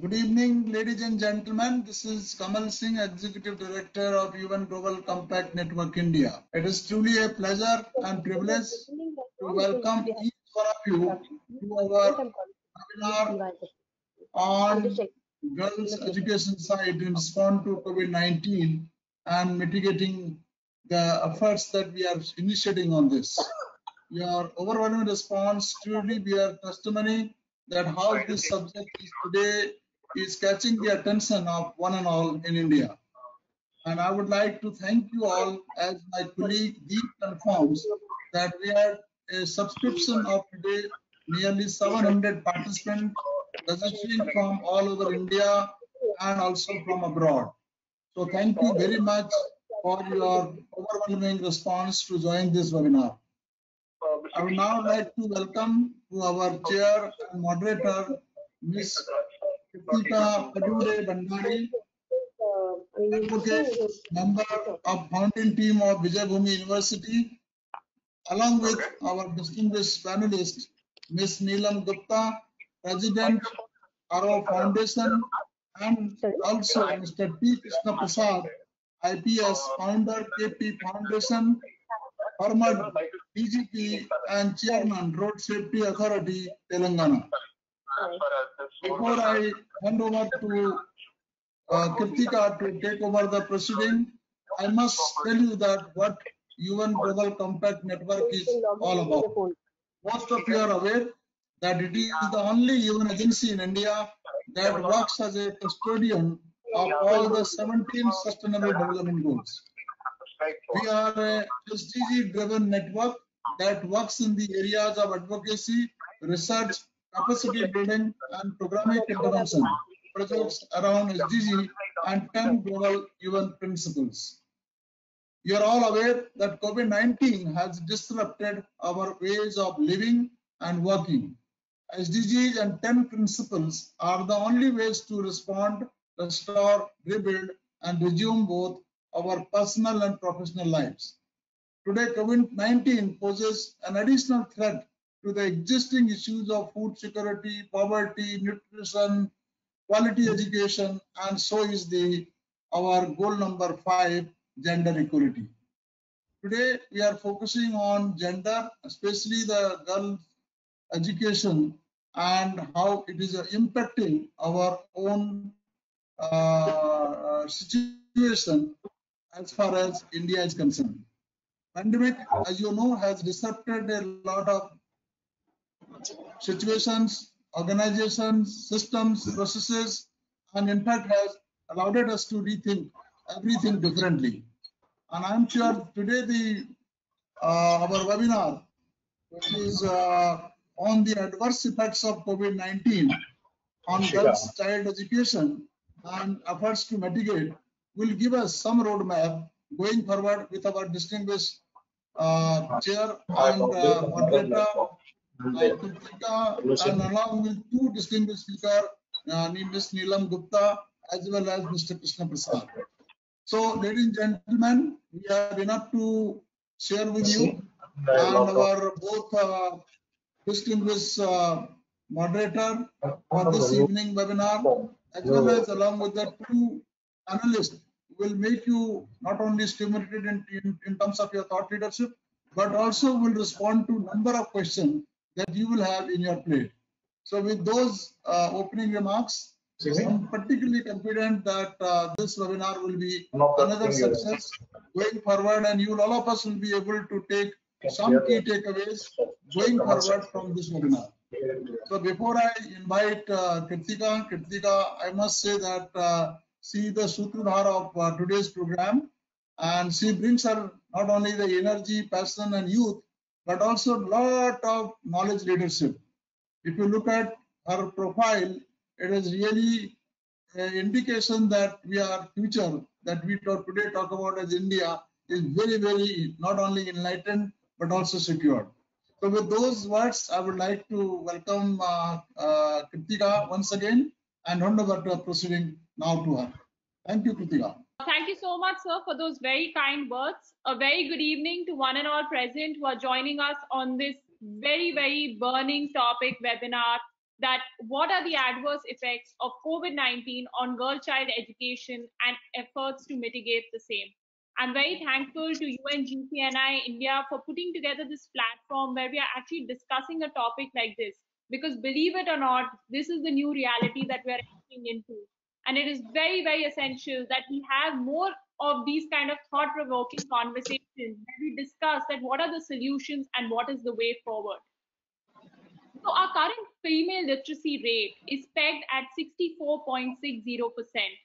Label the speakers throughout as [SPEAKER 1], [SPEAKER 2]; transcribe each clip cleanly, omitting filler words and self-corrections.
[SPEAKER 1] Good evening, ladies and gentlemen. This is Kamal Singh, Executive Director of UN Global Compact Network India. It is truly a pleasure and privilege to welcome each one of you to our webinar on girls' education side in response to COVID-19 and mitigating the efforts that we are initiating on this. Your overwhelming response truly bears testimony that how this subject is today is catching the attention of one and all in India. And I would like to thank you all, as my colleague Deep confirms that we had a subscription of today nearly 700 participants registering from all over India and also from abroad. So thank you very much for your overwhelming response to join this webinar. I would now like to welcome to our chair and moderator, Ms. Kritika Padude Bandari, advocate, member of founding team of Vijay Bhumi University, along with our distinguished panelist, Ms. Neelam Gupta, President, Arrow Foundation, and also Mr. P. Krishna Prasad, IPS, founder, KP Foundation, former DGP and Chairman, Road Safety Authority, Telangana. Before I hand over to Kritika to take over the proceeding, I must tell you that what UN Global Compact Network is all about. Most of you are aware that it is the only UN agency in India that works as a custodian of all the 17 Sustainable Development Goals. We are a SDG-driven network that works in the areas of advocacy, research, capacity building, and programmatic intervention projects around SDG and 10 global UN principles. You are all aware that COVID-19 has disrupted our ways of living and working. SDGs and 10 principles are the only ways to respond, restore, rebuild, and resume both our personal and professional lives. Today, COVID-19 poses an additional threat to the existing issues of food security, poverty, nutrition, quality education, and so is our goal number 5, gender equality. Today, we are focusing on gender, especially the girls' education and how it is impacting our own situation as far as India is concerned. Pandemic, as you know, has disrupted a lot of situations, organizations, systems, processes, and in fact has allowed us to rethink everything differently. And I'm sure today our webinar, which is on the adverse effects of COVID-19 on girls' child education and efforts to mitigate, will give us some roadmap going forward with our distinguished chair and moderator, Kritika, and along with two distinguished speakers, Ms. Neelam Gupta as well as Mr. Krishna Prasad. So, ladies and gentlemen, we have enough to share with you, and our both distinguished moderator for this evening webinar, as well as along with the two panelists, will make you not only stimulated in terms of your thought leadership, but also will respond to a number of questions that you will have in your plate. So with those opening remarks, I'm particularly confident that this webinar will be another success going forward, and all of us will be able to take some key takeaways going forward from this webinar. So before I invite Kritika, I must say that she is the Sutradhar of today's program, and she brings her not only the energy, passion, and youth, but also a lot of knowledge leadership. If you look at her profile, it is really an indication that our future that we today talk about as India is very, very not only enlightened, but also secured. So with those words, I would like to welcome Kritika once again and hand over the proceeding now to her. Thank you, Kritika.
[SPEAKER 2] Thank you so much, sir, for those very kind words. A very good evening to one and all present who are joining us on this very, very burning topic webinar that what are the adverse effects of COVID-19 on girl-child education and efforts to mitigate the same. I'm very thankful to UNGCNI India for putting together this platform where we are actually discussing a topic like this. Because believe it or not, this is the new reality that we are entering into. And it is very, very essential that we have more of these kind of thought-provoking conversations where we discuss that what are the solutions and what is the way forward. So our current female literacy rate is pegged at 64.60%.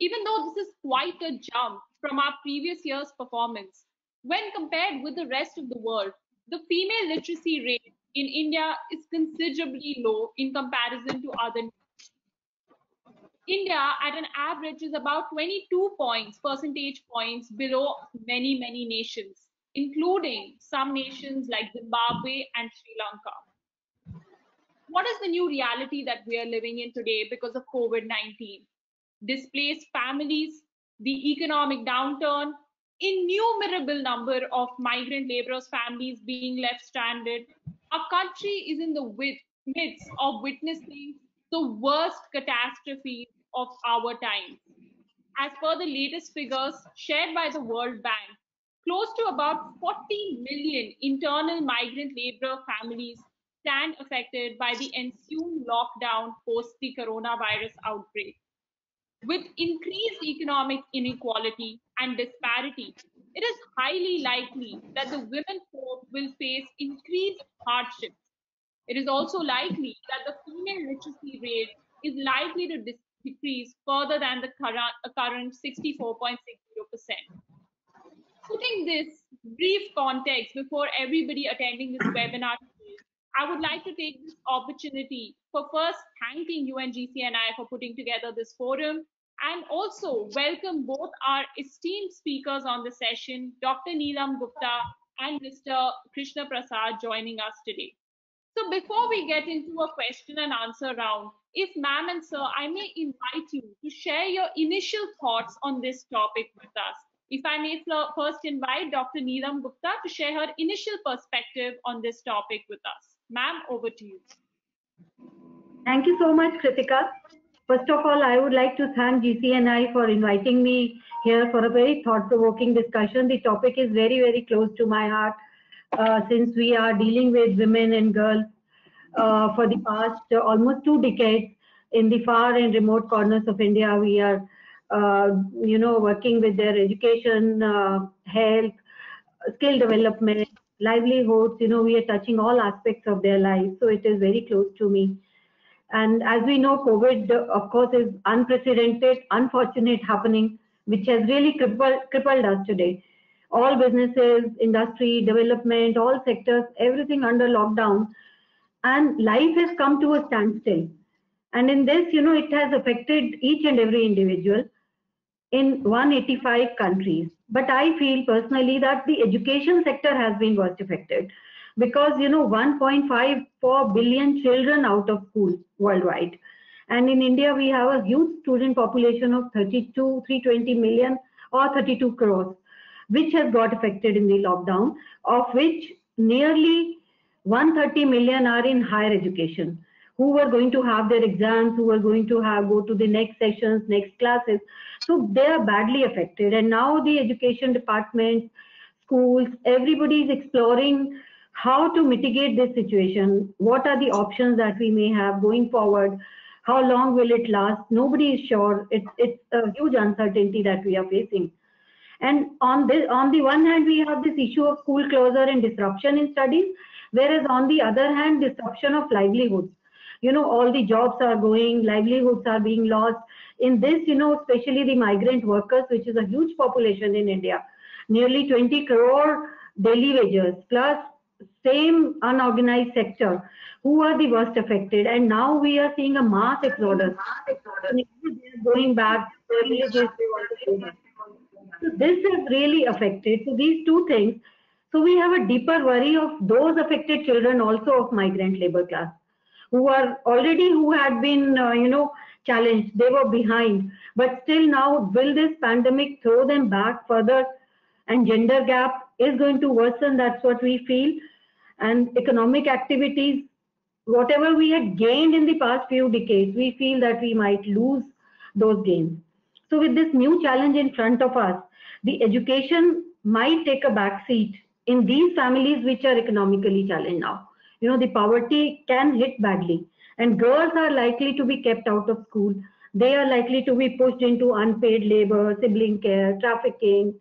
[SPEAKER 2] Even though this is quite a jump from our previous year's performance, when compared with the rest of the world, the female literacy rate in India is considerably low in comparison to other nations. India, at an average, is about 22 percentage points below many, many nations, including some nations like Zimbabwe and Sri Lanka. What is the new reality that we are living in today because of COVID-19? Displaced families, the economic downturn, innumerable number of migrant laborers' families being left stranded. Our country is in the midst of witnessing the worst catastrophe of our time. As per the latest figures shared by the World Bank, close to about 40 million internal migrant laborer families stand affected by the ensuing lockdown post the coronavirus outbreak. With increased economic inequality and disparity, it is highly likely that the women folk will face increased hardships. It is also likely that the female literacy rate is likely to decrease further than the current 64.60%. Putting this brief context before everybody attending this webinar today, I would like to take this opportunity for first thanking UNGCNI for putting together this forum and also welcome both our esteemed speakers on the session, Dr. Neelam Gupta and Mr. Krishna Prasad joining us today. So before we get into a question and answer round, if ma'am and sir, I may invite you to share your initial thoughts on this topic with us. If I may first invite Dr. Neelam Gupta to share her initial perspective on this topic with us. Ma'am, over to you.
[SPEAKER 3] Thank you so much, Kritika. First of all, I would like to thank GCNI for inviting me here for a very thought-provoking discussion. The topic is very, very close to my heart since we are dealing with women and girls for the past almost 2 decades in the far and remote corners of India. We are, working with their education, health, skill development, livelihoods. We are touching all aspects of their lives. So it is very close to me. And as we know, COVID, of course, is unprecedented, unfortunate happening, which has really crippled us today. All businesses, industry, development, all sectors, everything under lockdown. And life has come to a standstill. And in this, it has affected each and every individual in 185 countries. But I feel personally that the education sector has been worst affected because 1.54 billion children out of school worldwide, and in India we have a huge student population of 320 million or 32 crores, which has got affected in the lockdown, of which nearly 130 million are in higher education, who were going to have their exams, who were going to go to the next sessions, next classes. So they are badly affected, and now the education departments, schools, everybody is exploring how to mitigate this situation. What are the options that we may have going forward? How long will it last? Nobody is sure. It's a huge uncertainty that we are facing. And on the one hand, we have this issue of school closure and disruption in studies, whereas on the other hand, disruption of livelihoods. All the jobs are going, livelihoods are being lost. In this, especially the migrant workers, which is a huge population in India, nearly 20 crore daily wages, plus same unorganized sector, who are the worst affected. And now we are seeing a mass exodus. Going back to their villages. So this has really affected. So these two things. So we have a deeper worry of those affected children also of migrant labor class, who had been, challenged. They were behind. But still now, will this pandemic throw them back further? And gender gap is going to worsen. That's what we feel. And economic activities whatever we had gained in the past few decades, we feel that we might lose those gains. So with this new challenge in front of us, the education might take a back seat in these families which are economically challenged now. The poverty can hit badly, and girls are likely to be kept out of school. They are likely to be pushed into unpaid labor, sibling care, trafficking.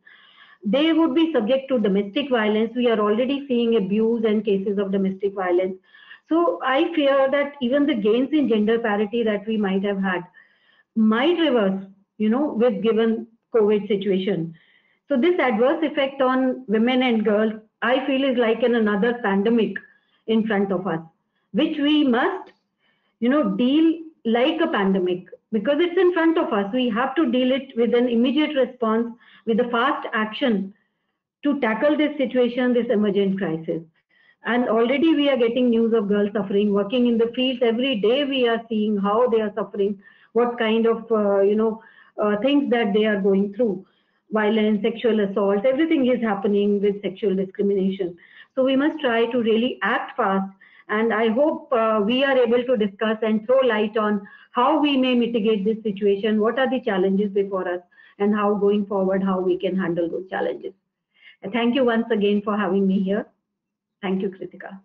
[SPEAKER 3] They would be subject to domestic violence. We are already seeing abuse and cases of domestic violence. So I fear that even the gains in gender parity that we might have had might reverse, with given COVID situation. So this adverse effect on women and girls, I feel, is like another pandemic in front of us, which we must, deal like a pandemic because it's in front of us. We have to deal it with an immediate response, with a fast action to tackle this situation, this emergent crisis. And already we are getting news of girls suffering, working in the fields. Every day we are seeing how they are suffering, what kind of, things that they are going through. Violence, sexual assault, everything is happening with sexual discrimination. So we must try to really act fast. And I hope we are able to discuss and throw light on how we may mitigate this situation, what are the challenges before us, and how going forward, how we can handle those challenges. And thank you once again for having me here. Thank you, Kritika.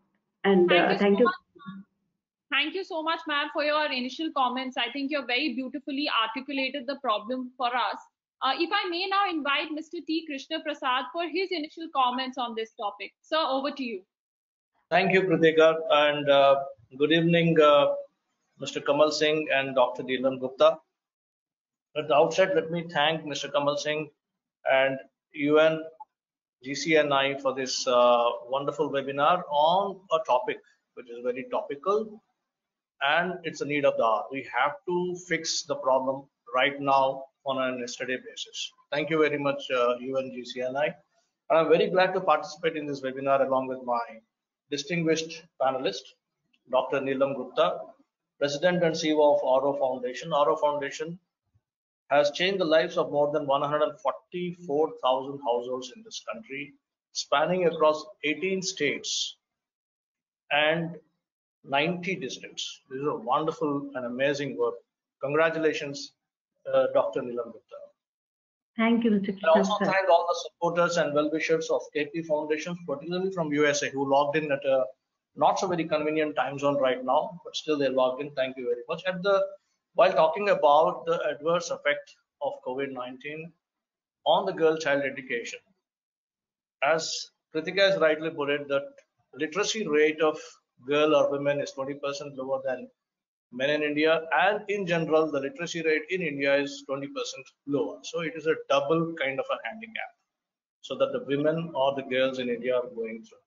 [SPEAKER 3] And thank you.
[SPEAKER 2] Thank you so much, ma'am, for your initial comments. I think you've very beautifully articulated the problem for us. If I may now invite Mr. T. Krishna Prasad for his initial comments on this topic. Sir, over to you.
[SPEAKER 4] Thank you, Kritika, and good evening, Mr. Kamal Singh and Dr. Neelam Gupta. At the outset, let me thank Mr. Kamal Singh and UN GCNI for this wonderful webinar on a topic which is very topical and it's a need of the hour. We have to fix the problem right now on an yesterday basis. Thank you very much, UN GCNI. And I'm very glad to participate in this webinar along with my distinguished panelist, Dr. Neelam Gupta, President and CEO of Auro Foundation. Auro Foundation has changed the lives of more than 144,000 households in this country, spanning across 18 states and 90 districts. This is a wonderful and amazing work. Congratulations, Dr. Neelam Gupta.
[SPEAKER 3] Thank you, Mr. Krishna.
[SPEAKER 4] I also thank all the supporters and well-wishers of KP Foundation, particularly from USA, who logged in at a not so very convenient time zone right now, but still they logged in. Thank you very much. While talking about the adverse effect of COVID-19 on the girl-child education, as Kritika has rightly put it, the literacy rate of girl or women is 20% lower than men in India, and in general, the literacy rate in India is 20% lower. So it is a double kind of a handicap, so that the women or the girls in India are going through.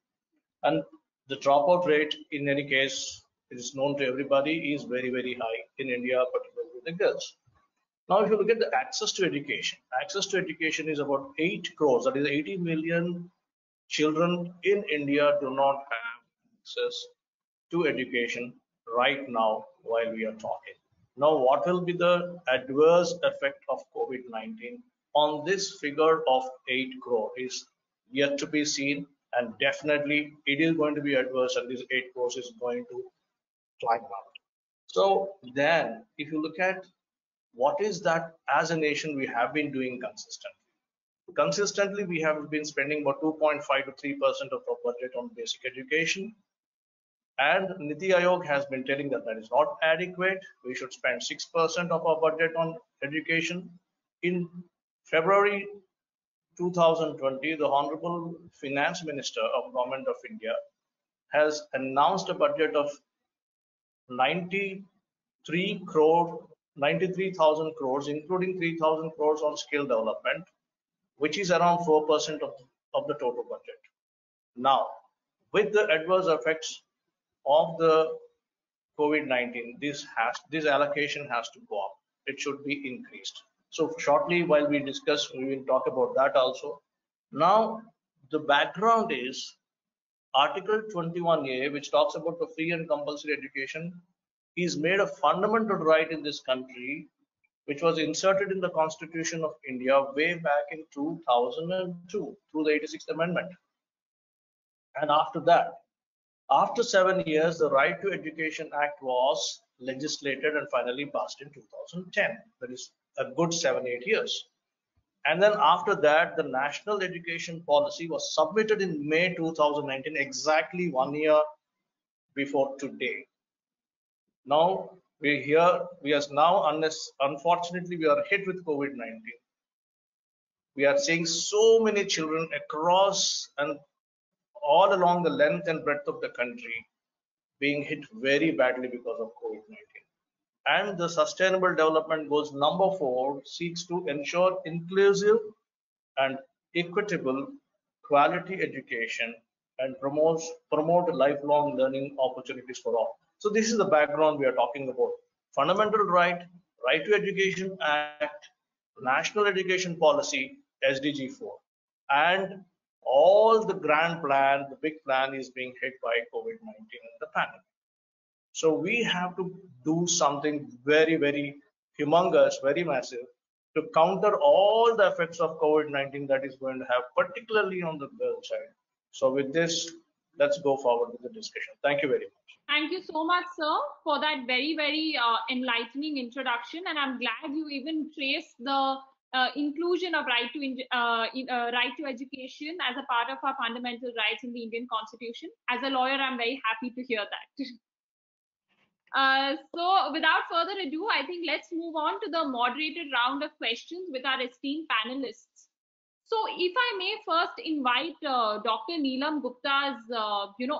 [SPEAKER 4] And the dropout rate, in any case, it is known to everybody, is very, very high in India, particularly the girls. Now, if you look at the access to education is about 8 crores, that is 80 million children in India do not have access to education right now while we are talking. Now, what will be the adverse effect of COVID-19 on this figure of 8 crore is yet to be seen, and definitely it is going to be adverse, and this 8 crores is going to climb out. So then, if you look at what is that as a nation we have been doing consistently, we have been spending about 2.5 to 3% of our budget on basic education. And Niti Aayog has been telling that that is not adequate. We should spend 6% of our budget on education. In February 2020, the Honorable Finance Minister of Government of India has announced a budget of 93,000 crores, including 3,000 crores on skill development, which is around 4% of the total budget. Now, with the adverse effects of the COVID-19, this allocation has to go up. It should be increased. So shortly, while we discuss, we will talk about that also. Now, the background is Article 21A, which talks about the free and compulsory education, is made a fundamental right in this country, which was inserted in the Constitution of India way back in 2002 through the 86th Amendment. And after that, After 7 years, the Right to Education Act was legislated and finally passed in 2010. That is a good 7-8 years. And then after that, the National Education Policy was submitted in May 2019, exactly 1 year before today. Now we are now, unfortunately, we are hit with COVID-19. We are seeing so many children across and all along the length and breadth of the country being hit very badly because of COVID-19. And the Sustainable Development Goals number 4 seeks to ensure inclusive and equitable quality education and promote lifelong learning opportunities for all. So this is the background we are talking about. Fundamental right, Right to Education Act, National Education Policy, SDG 4. And all the grand plan, the big plan is being hit by COVID-19 and the pandemic. So we have to do something very, very humongous, very massive to counter all the effects of COVID-19 that is going to have, particularly on the girl child. So with this, let's go forward with the discussion. Thank you very much.
[SPEAKER 2] Thank you so much, sir, for that very, very enlightening introduction. And I'm glad you even traced the inclusion of right to education as a part of our fundamental rights in the Indian Constitution. As a lawyer, I'm very happy to hear that. So without further ado, I think let's move on to the moderated round of questions with our esteemed panelists. So if I may first invite Dr. Neelam Gupta's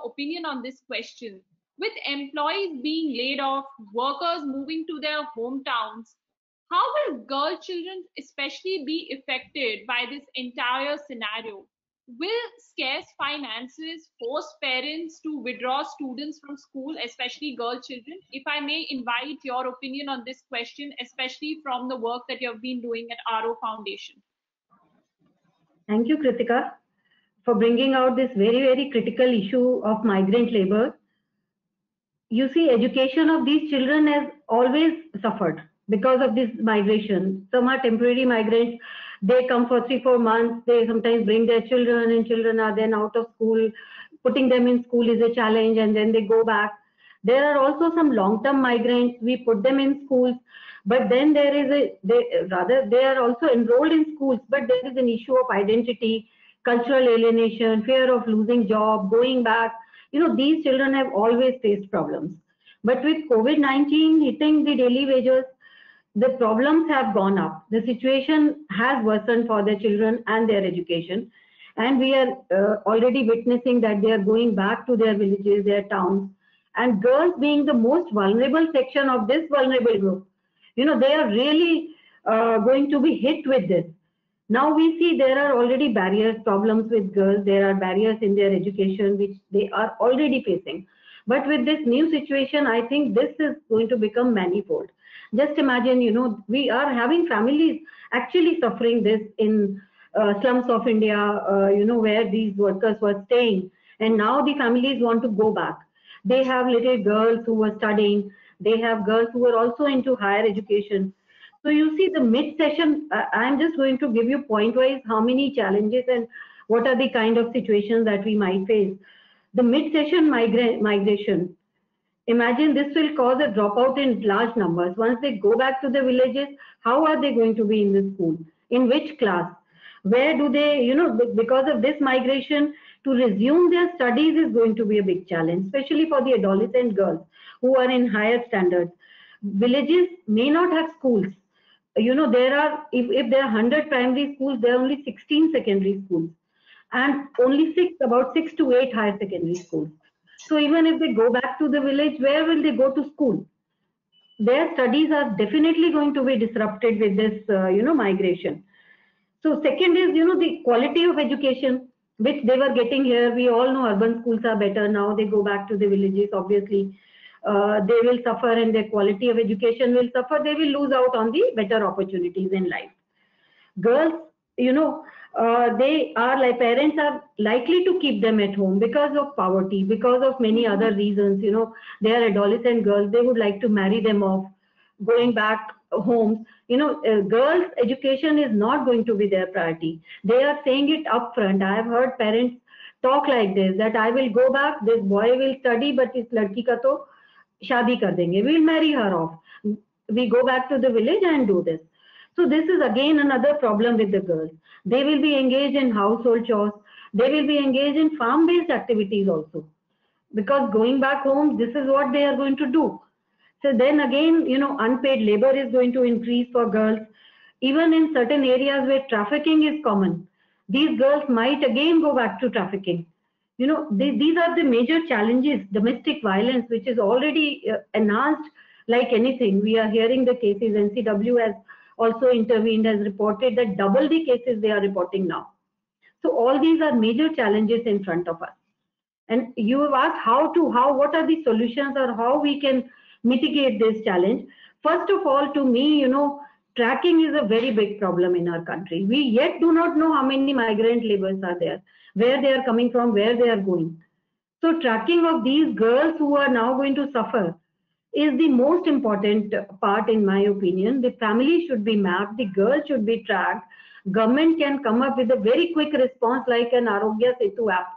[SPEAKER 2] opinion on this question. With employees being laid off, workers moving to their hometowns, how will girl children especially be affected by this entire scenario? Will scarce finances force parents to withdraw students from school, especially girl children? If I may invite your opinion on this question, especially from the work that you have been doing at RO Foundation.
[SPEAKER 3] Thank you, Kritika, for bringing out this very, very critical issue of migrant labor. You see, education of these children has always suffered because of this migration. Some are temporary migrants. They come for 3-4 months. They sometimes bring their children, and children are then out of school. Putting them in school is a challenge, and then they go back. There are also some long-term migrants. We put them in schools, but then they are also enrolled in schools, but there is an issue of identity, cultural alienation, fear of losing job, going back. These children have always faced problems. But with COVID-19 hitting the daily wages, the problems have gone up. The situation has worsened for the children and their education. And we are already witnessing that they are going back to their villages, their towns. And girls being the most vulnerable section of this vulnerable group, they are really going to be hit with this. Now we see there are already barriers, problems with girls. There are barriers in their education, which they are already facing. But with this new situation, I think this is going to become manifold. Just imagine, we are having families actually suffering this in slums of India, where these workers were staying. And now the families want to go back. They have little girls who were studying. They have girls who were also into higher education. So you see the mid-session, I'm just going to give you point-wise how many challenges and what are the kind of situations that we might face. The mid-session migration, imagine this will cause a dropout in large numbers. Once they go back to the villages, how are they going to be in the school? In which class? Where do they, because of this migration, to resume their studies is going to be a big challenge, especially for the adolescent girls who are in higher standards. Villages may not have schools. There are, if there are 100 primary schools, there are only 16 secondary schools and only about 6 to 8 higher secondary schools. So even if they go back to the village, where will they go to school? Their studies are definitely going to be disrupted with this, migration. So second is, the quality of education, which they were getting here. We all know urban schools are better now. They go back to the villages, obviously. They will suffer and their quality of education will suffer. They will lose out on the better opportunities in life. Girls, parents are likely to keep them at home because of poverty, because of many other reasons. They are adolescent girls. They would like to marry them off, going back home. Girls' education is not going to be their priority. They are saying it upfront. I have heard parents talk like this, that I will go back, this boy will study, but this ladki ka to shadi kar denge. We'll marry her off. We go back to the village and do this. So this is again another problem with the girls. They will be engaged in household chores. They will be engaged in farm-based activities also. Because going back home, this is what they are going to do. So then again, unpaid labor is going to increase for girls. Even in certain areas where trafficking is common, these girls might again go back to trafficking. These are the major challenges. Domestic violence, which is already enhanced like anything. We are hearing the cases. NCW has also intervened, has reported that double the cases they are reporting now. So all these are major challenges in front of us. And you have asked what are the solutions or how we can mitigate this challenge. First of all, to me, tracking is a very big problem in our country. We yet do not know how many migrant laborers are there, where they are coming from, where they are going. So tracking of these girls who are now going to suffer is the most important part, in my opinion. The family should be mapped, the girl should be tracked. Government can come up with a very quick response like an Arogya Setu app.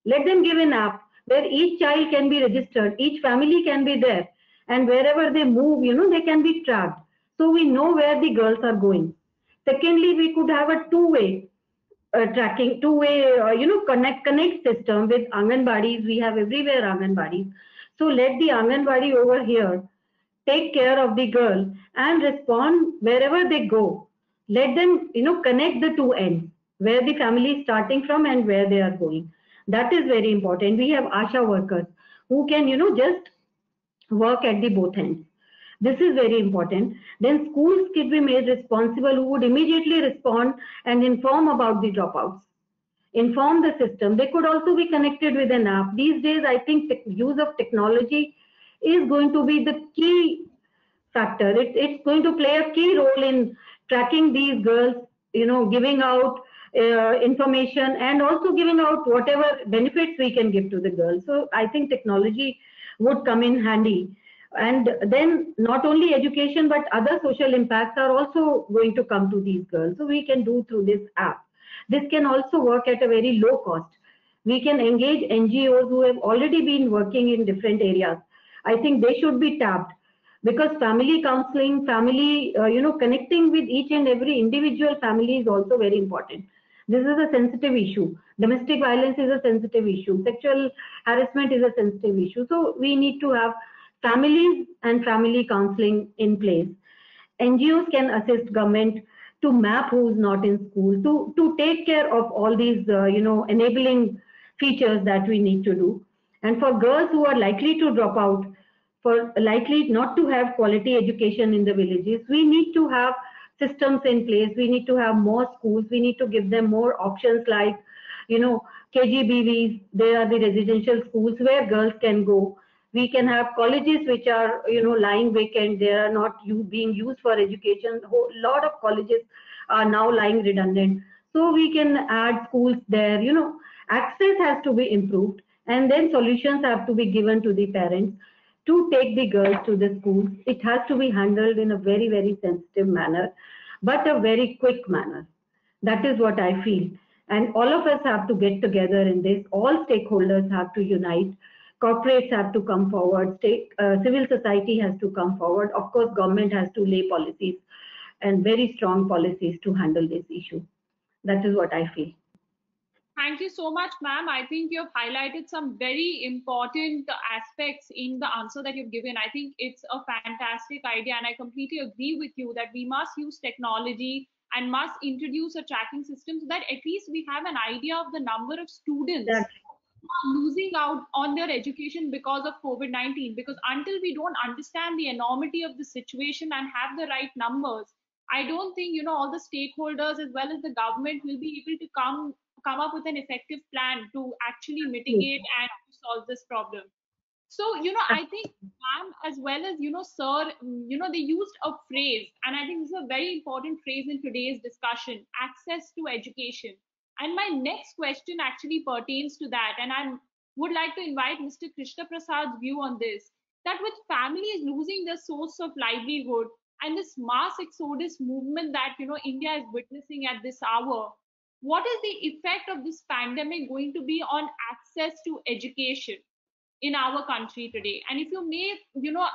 [SPEAKER 3] Let them give an app where each child can be registered, each family can be there, and wherever they move, they can be tracked. So we know where the girls are going. Secondly, we could have a two-way tracking, connect system with Anganwadis. We have everywhere Anganwadis. So let the Anganwadi over here take care of the girl and respond wherever they go. Let them, connect the two ends, where the family is starting from and where they are going. That is very important. We have ASHA workers who can, just work at the both ends. This is very important. Then schools could be made responsible, who would immediately respond and inform about the dropouts, inform the system. They could also be connected with an app. These days, I think use of technology is going to be the key factor. It's going to play a key role in tracking these girls, giving out information and also giving out whatever benefits we can give to the girls. So I think technology would come in handy. And then not only education, but other social impacts are also going to come to these girls. So we can do through this app. This can also work at a very low cost. We can engage NGOs who have already been working in different areas. I think they should be tapped, because family counseling, family, connecting with each and every individual family is also very important. This is a sensitive issue. Domestic violence is a sensitive issue. Sexual harassment is a sensitive issue. So we need to have families and family counseling in place. NGOs can assist government to map who's not in school, to take care of all these, enabling features that we need to do. And for girls who are likely to drop out, for likely not to have quality education in the villages, we need to have systems in place. We need to have more schools. We need to give them more options like, KGBVs. They are the residential schools where girls can go. We can have colleges which are, lying vacant. They are not being used for education. A lot of colleges are now lying redundant. So we can add schools there. Access has to be improved, and then solutions have to be given to the parents to take the girls to the schools. It has to be handled in a very, very sensitive manner, but a very quick manner. That is what I feel. And all of us have to get together in this. All stakeholders have to unite. Corporates have to come forward. Civil society has to come forward. Of course, government has to lay policies and very strong policies to handle this issue. That is what I feel.
[SPEAKER 2] Thank you so much, ma'am. I think you've highlighted some very important aspects in the answer that you've given. I think it's a fantastic idea, and I completely agree with you that we must use technology and must introduce a tracking system so that at least we have an idea of the number of students who are losing out on their education because of COVID-19. Because until we don't understand the enormity of the situation and have the right numbers, I don't think all the stakeholders as well as the government will be able to come up with an effective plan to actually mitigate and to solve this problem. So, I think ma'am as well as, sir, they used a phrase, and I think this is a very important phrase in today's discussion: access to education. And my next question actually pertains to that. And I would like to invite Mr. Krishna Prasad's view on this, that with families losing their source of livelihood and this mass exodus movement that, India is witnessing at this hour, what is the effect of this pandemic going to be on access to education in our country today? And if you may,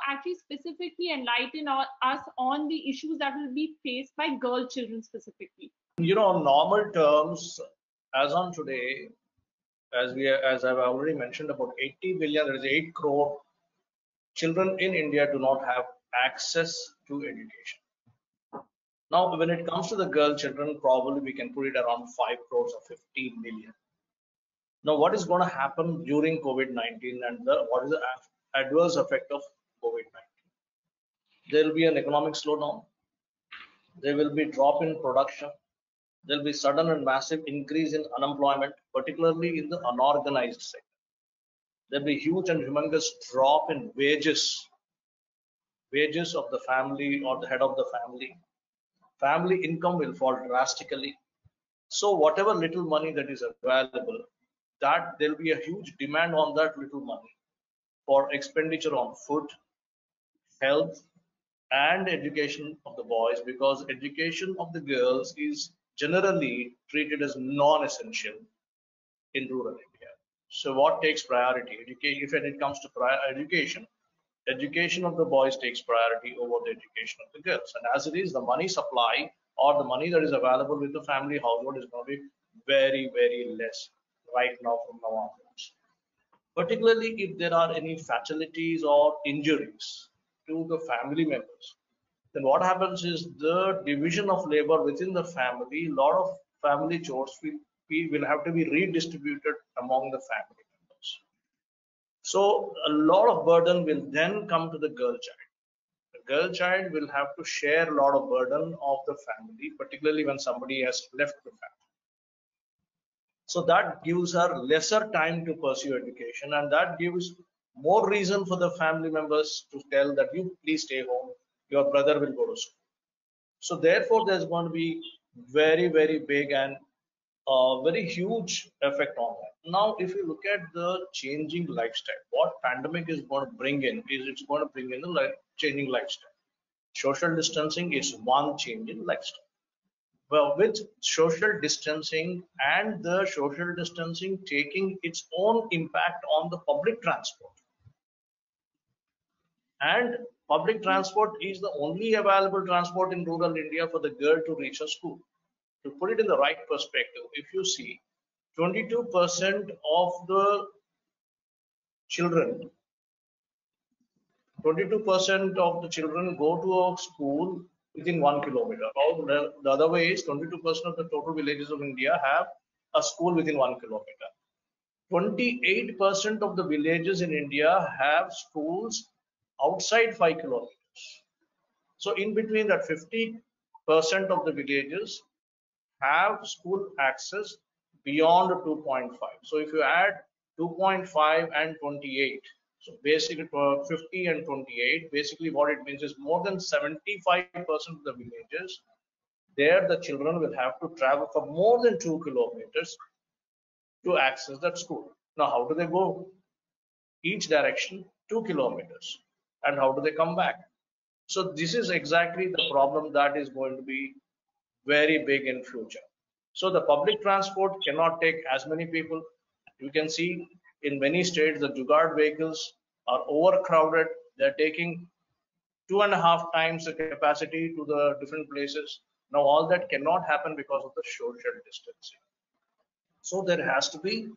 [SPEAKER 2] actually specifically enlighten us on the issues that will be faced by girl children specifically.
[SPEAKER 4] In normal terms, as on today, as I've already mentioned, about 80 billion, there is 8 crore children in India do not have access to education. Now, when it comes to the girl children, probably we can put it around 5 crores or 15 million. Now, what is going to happen during COVID-19 and what is the adverse effect of COVID-19? There will be an economic slowdown. There will be drop in production. There will be sudden and massive increase in unemployment, particularly in the unorganized sector. There will be huge and humongous drop in wages of the family or the head of the family. Family income will fall drastically. So whatever little money that is available, that there will be a huge demand on that little money for expenditure on food, health, and education of the boys, because education of the girls is generally treated as non-essential in rural India. So what takes priority? Education. If it comes to education of the boys takes priority over the education of the girls. And as it is, the money supply or the money that is available with the family household is going to be very, very less right now from now onwards. Particularly if there are any fatalities or injuries to the family members, then what happens is the division of labor within the family, a lot of family chores will have to be redistributed among the family members. So a lot of burden will then come to the girl child. The girl child will have to share a lot of burden of the family, particularly when somebody has left the family. So that gives her lesser time to pursue education, and that gives more reason for the family members to tell that you please stay home, your brother will go to school. So therefore, there's going to be very, very big and very huge effect on that. Now, if you look at the changing lifestyle, what pandemic is going to bring in is it's going to bring in the changing lifestyle. Social distancing is one change in lifestyle. Well, with social distancing and the social distancing taking its own impact on the public transport. And public transport is the only available transport in rural India for the girl to reach a school. To put it in the right perspective, if you see 22% of the children, 22% of the children go to a school within 1 kilometer. Or the other way is 22% of the total villages of India have a school within 1 kilometer. 28% of the villages in India have schools outside 5 kilometers. So in between that, 50% of the villages have school access beyond 2.5. So if you add 2.5 and 28, so basically 50 and 28, basically what it means is more than 75% of the villages, there the children will have to travel for more than 2 kilometers to access that school. Now, how do they go? Each direction 2 kilometers. And how do they come back? So this is exactly the problem that is going to be very big in future. So the public transport cannot take as many people. You can see in many states the Jugaad vehicles are overcrowded. They're taking 2.5 times the capacity to the different places. Now all that cannot happen because of the social distancing. So there has to be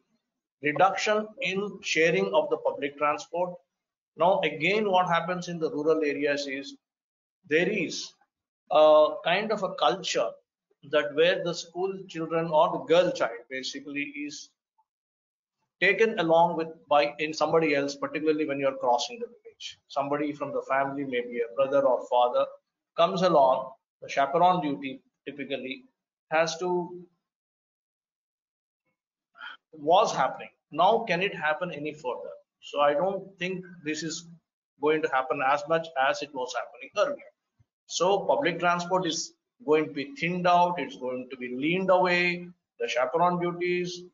[SPEAKER 4] reduction in sharing of the public transport. Now again, what happens in the rural areas is there is a kind of a culture that where the school children or the girl child basically is taken along with by in somebody else, particularly when you're crossing the village. Somebody from the family, maybe a brother or father, comes along. The chaperone duty typically was happening. Now, can it happen any further? So I don't think this is going to happen as much as it was happening earlier. So public transport is going to be thinned out. It's going to be leaned away. The chaperone duties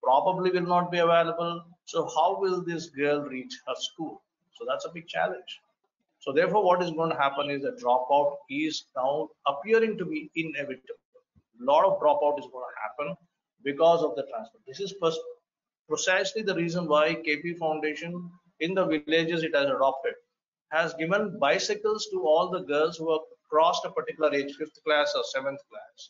[SPEAKER 4] probably will not be available. So how will this girl reach her school? So that's a big challenge. So therefore, what is going to happen is the dropout is now appearing to be inevitable. A lot of dropout is going to happen. because of the transport. This is precisely the reason why KP Foundation in the villages it has adopted has given bicycles to all the girls who have crossed a particular age, 5th class or 7th class.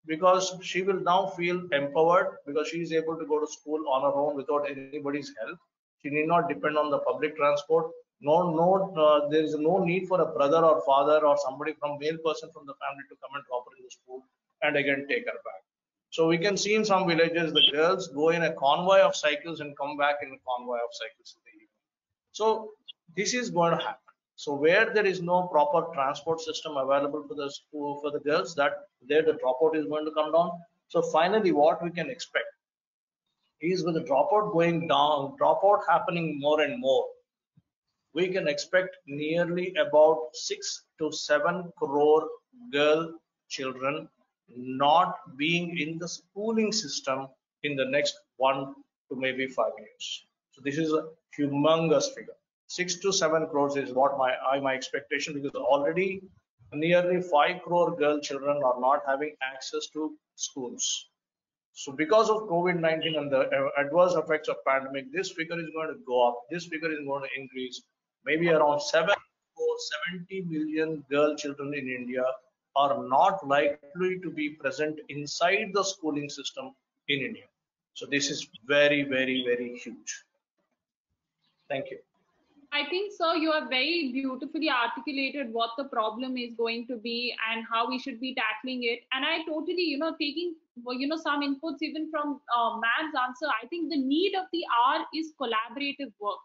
[SPEAKER 4] Because she will now feel empowered because she is able to go to school on her own without anybody's help. She need not depend on the public transport. There is no need for a brother or father or somebody male person from the family to come and drop her in the school and again take her back. So we can see in some villages the girls go in a convoy of cycles and come back in a convoy of cycles in the evening. So this is going to happen. So where there is no proper transport system available for the school for the girls, that there the dropout is going to come down. So finally, what we can expect is with the dropout going down, dropout happening more and more, we can expect nearly about 6 to 7 crore girl children not being in the schooling system in the next 1 to maybe 5 years. So this is a humongous figure. 6 to 7 crores is what my expectation, because already nearly 5 crore girl children are not having access to schools. So because of COVID-19 and the adverse effects of pandemic, this figure is going to go up. This figure is going to increase. Maybe around 70 million girl children in India are not likely to be present inside the schooling system in India. So this is very, very, very huge. Thank you.
[SPEAKER 2] I think, sir, you have very beautifully articulated what the problem is going to be and how we should be tackling it. And I totally, taking, some inputs even from ma'am's answer, I think the need of the hour is collaborative work.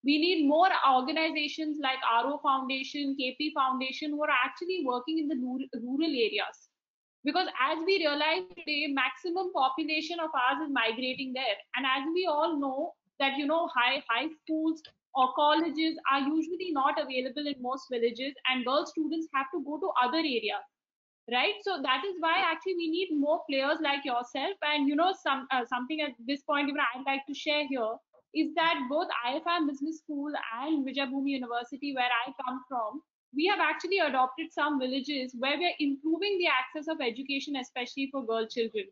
[SPEAKER 2] We need more organizations like RO Foundation, KP Foundation, who are actually working in the rural areas. Because as we realize today, maximum population of ours is migrating there. And as we all know that, high schools or colleges are usually not available in most villages, and girl students have to go to other areas, right? So that is why actually we need more players like yourself. And something at this point even I'd like to share here is that both IFM Business School and Vijayabhumi University, where I come from, we have actually adopted some villages where we are improving the access of education, especially for girl children.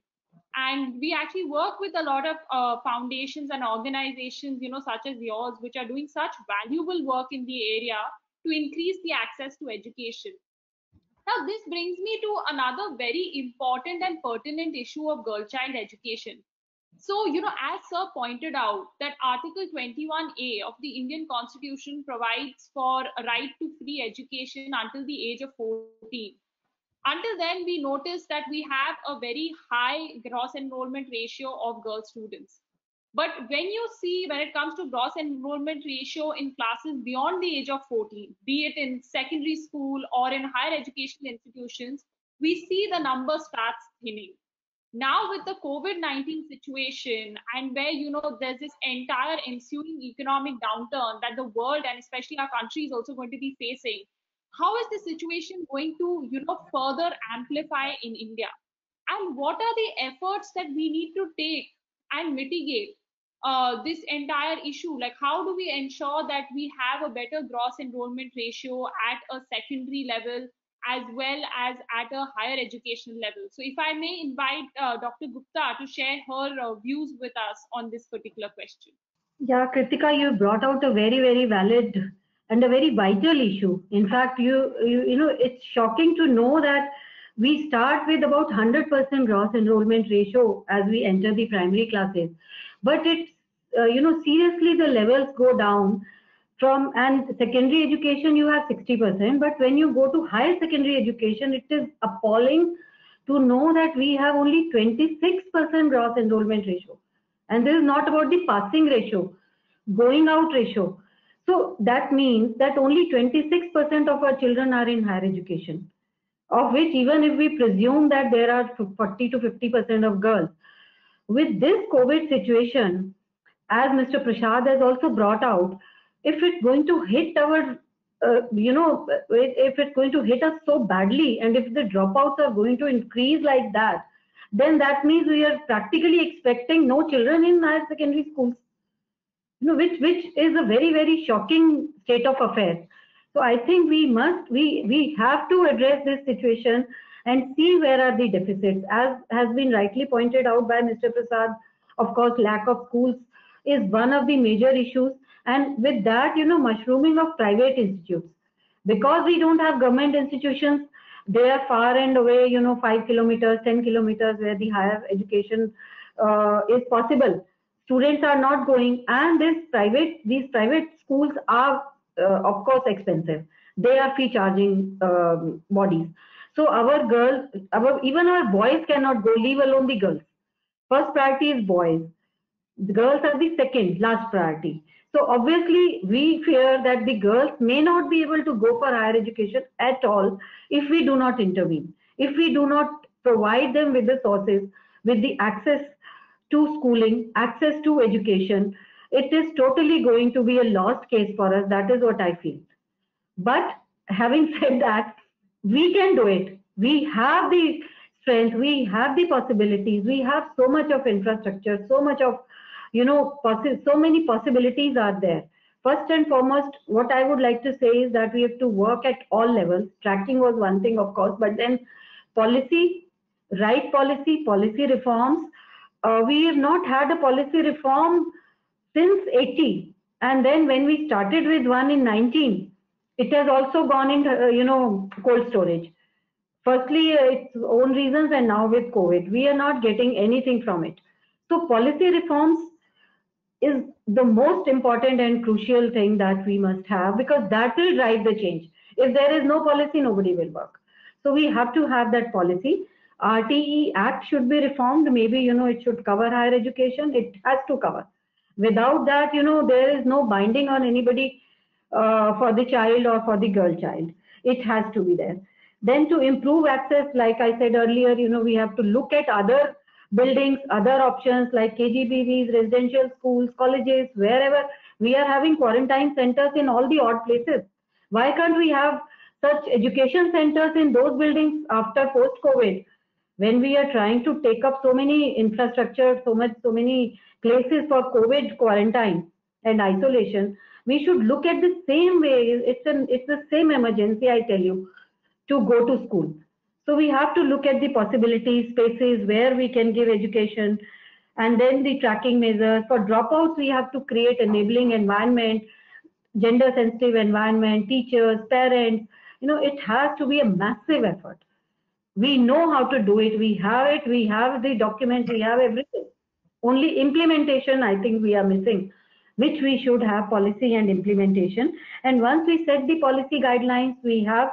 [SPEAKER 2] And we actually work with a lot of foundations and organizations, such as yours, which are doing such valuable work in the area to increase the access to education. Now, this brings me to another very important and pertinent issue of girl child education. So, as Sir pointed out, that Article 21A of the Indian Constitution provides for a right to free education until the age of 14. Until then, we notice that we have a very high gross enrollment ratio of girl students. But when it comes to gross enrollment ratio in classes beyond the age of 14, be it in secondary school or in higher educational institutions, we see the number starts thinning. Now with the COVID-19 situation, and where, there's this entire ensuing economic downturn that the world and especially our country is also going to be facing, how is the situation going to, further amplify in India? And what are the efforts that we need to take and mitigate this entire issue? Like, how do we ensure that we have a better gross enrollment ratio at a secondary level as well as at a higher educational level? So if I may invite Dr. Gupta to share her views with us on this particular question.
[SPEAKER 3] Yeah, Kritika, you brought out a very, very valid and a very vital issue. In fact, it's shocking to know that we start with about 100% gross enrollment ratio as we enter the primary classes. But it's, seriously, the levels go down from, and secondary education, you have 60%. But when you go to higher secondary education, it is appalling to know that we have only 26% gross enrollment ratio. And this is not about the passing ratio, going out ratio. So that means that only 26% of our children are in higher education, of which even if we presume that there are 40 to 50% of girls. With this COVID situation, as Mr. Prasad has also brought out, if it's going to hit our, if it's going to hit us so badly, and if the dropouts are going to increase like that, then that means we are practically expecting no children in higher secondary schools. Which is a very, very shocking state of affairs. So I think we have to address this situation, and see where are the deficits. As has been rightly pointed out by Mr. Prasad, of course, lack of schools is one of the major issues. And with that, mushrooming of private institutes. Because we don't have government institutions, they are far and away, 5 kilometers, 10 kilometers where the higher education is possible. Students are not going, and these private schools are, of course, expensive. They are fee charging bodies. So our girls, even our boys cannot go, leave alone the girls. First priority is boys. The girls are the second last priority. So obviously we fear that the girls may not be able to go for higher education at all if we do not intervene, if we do not provide them with the sources, with the access to schooling, access to education. It is totally going to be a lost case for us. That is what I feel. But having said that, we can do it. We have the strength, we have the possibilities, we have so much of infrastructure, so much of, so many possibilities are there. First and foremost, what I would like to say is that we have to work at all levels. Tracking was one thing, of course, but then policy, right policy reforms. We have not had a policy reform since 80. And then when we started with one in 19, it has also gone into, cold storage. Firstly, its own reasons, and now with COVID, we are not getting anything from it. So policy reforms is the most important and crucial thing that we must have, because that will drive the change. If there is no policy, nobody will work. So we have to have that policy. RTE Act should be reformed. Maybe, it should cover higher education. It has to cover. Without that, there is no binding on anybody for the child or for the girl child. It has to be there. Then to improve access, like I said earlier, we have to look at other buildings, other options like KGBVs, residential schools, colleges, wherever. We are having quarantine centers in all the odd places. Why can't we have such education centers in those buildings after post-COVID? When we are trying to take up so many infrastructure, so many places for COVID quarantine and isolation, we should look at the same way. It's the same emergency, I tell you, to go to school. So we have to look at the possibilities, spaces where we can give education, and then the tracking measures. For dropouts, we have to create enabling environment, gender sensitive environment, teachers, parents. It has to be a massive effort. We know how to do it. We have the documents, we have everything. Only implementation, I think we are missing, which we should have policy and implementation. And once we set the policy guidelines, we have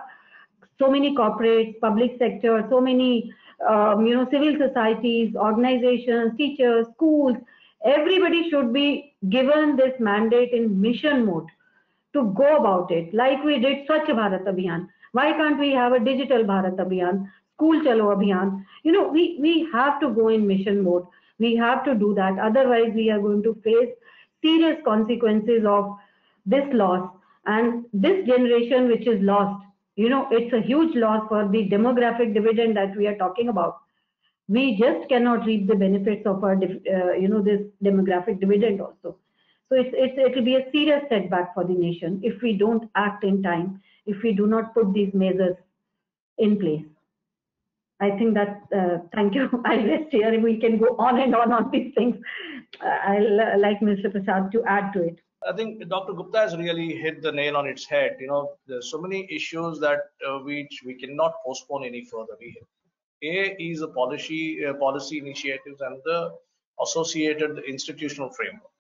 [SPEAKER 3] so many corporates, public sector, so many, civil societies, organizations, teachers, schools. Everybody should be given this mandate in mission mode to go about it, like we did Swachh Bharat Abhiyan. Why can't we have a digital Bharat Abhiyan, School Chalo Abhiyan? We have to go in mission mode. We have to do that. Otherwise, we are going to face serious consequences of this loss. And this generation which is lost, it's a huge loss for the demographic dividend that we are talking about. We just cannot reap the benefits of our, this demographic dividend also. So it will be a serious setback for the nation if we don't act in time, if we do not put these measures in place. I think that, thank you. I'll rest here. We can go on and on these things. I'll like Mr. Prasad to add to it.
[SPEAKER 4] I think Dr. Gupta has really hit the nail on its head. There's so many issues that which we cannot postpone any further. A is a policy initiatives and the associated institutional framework.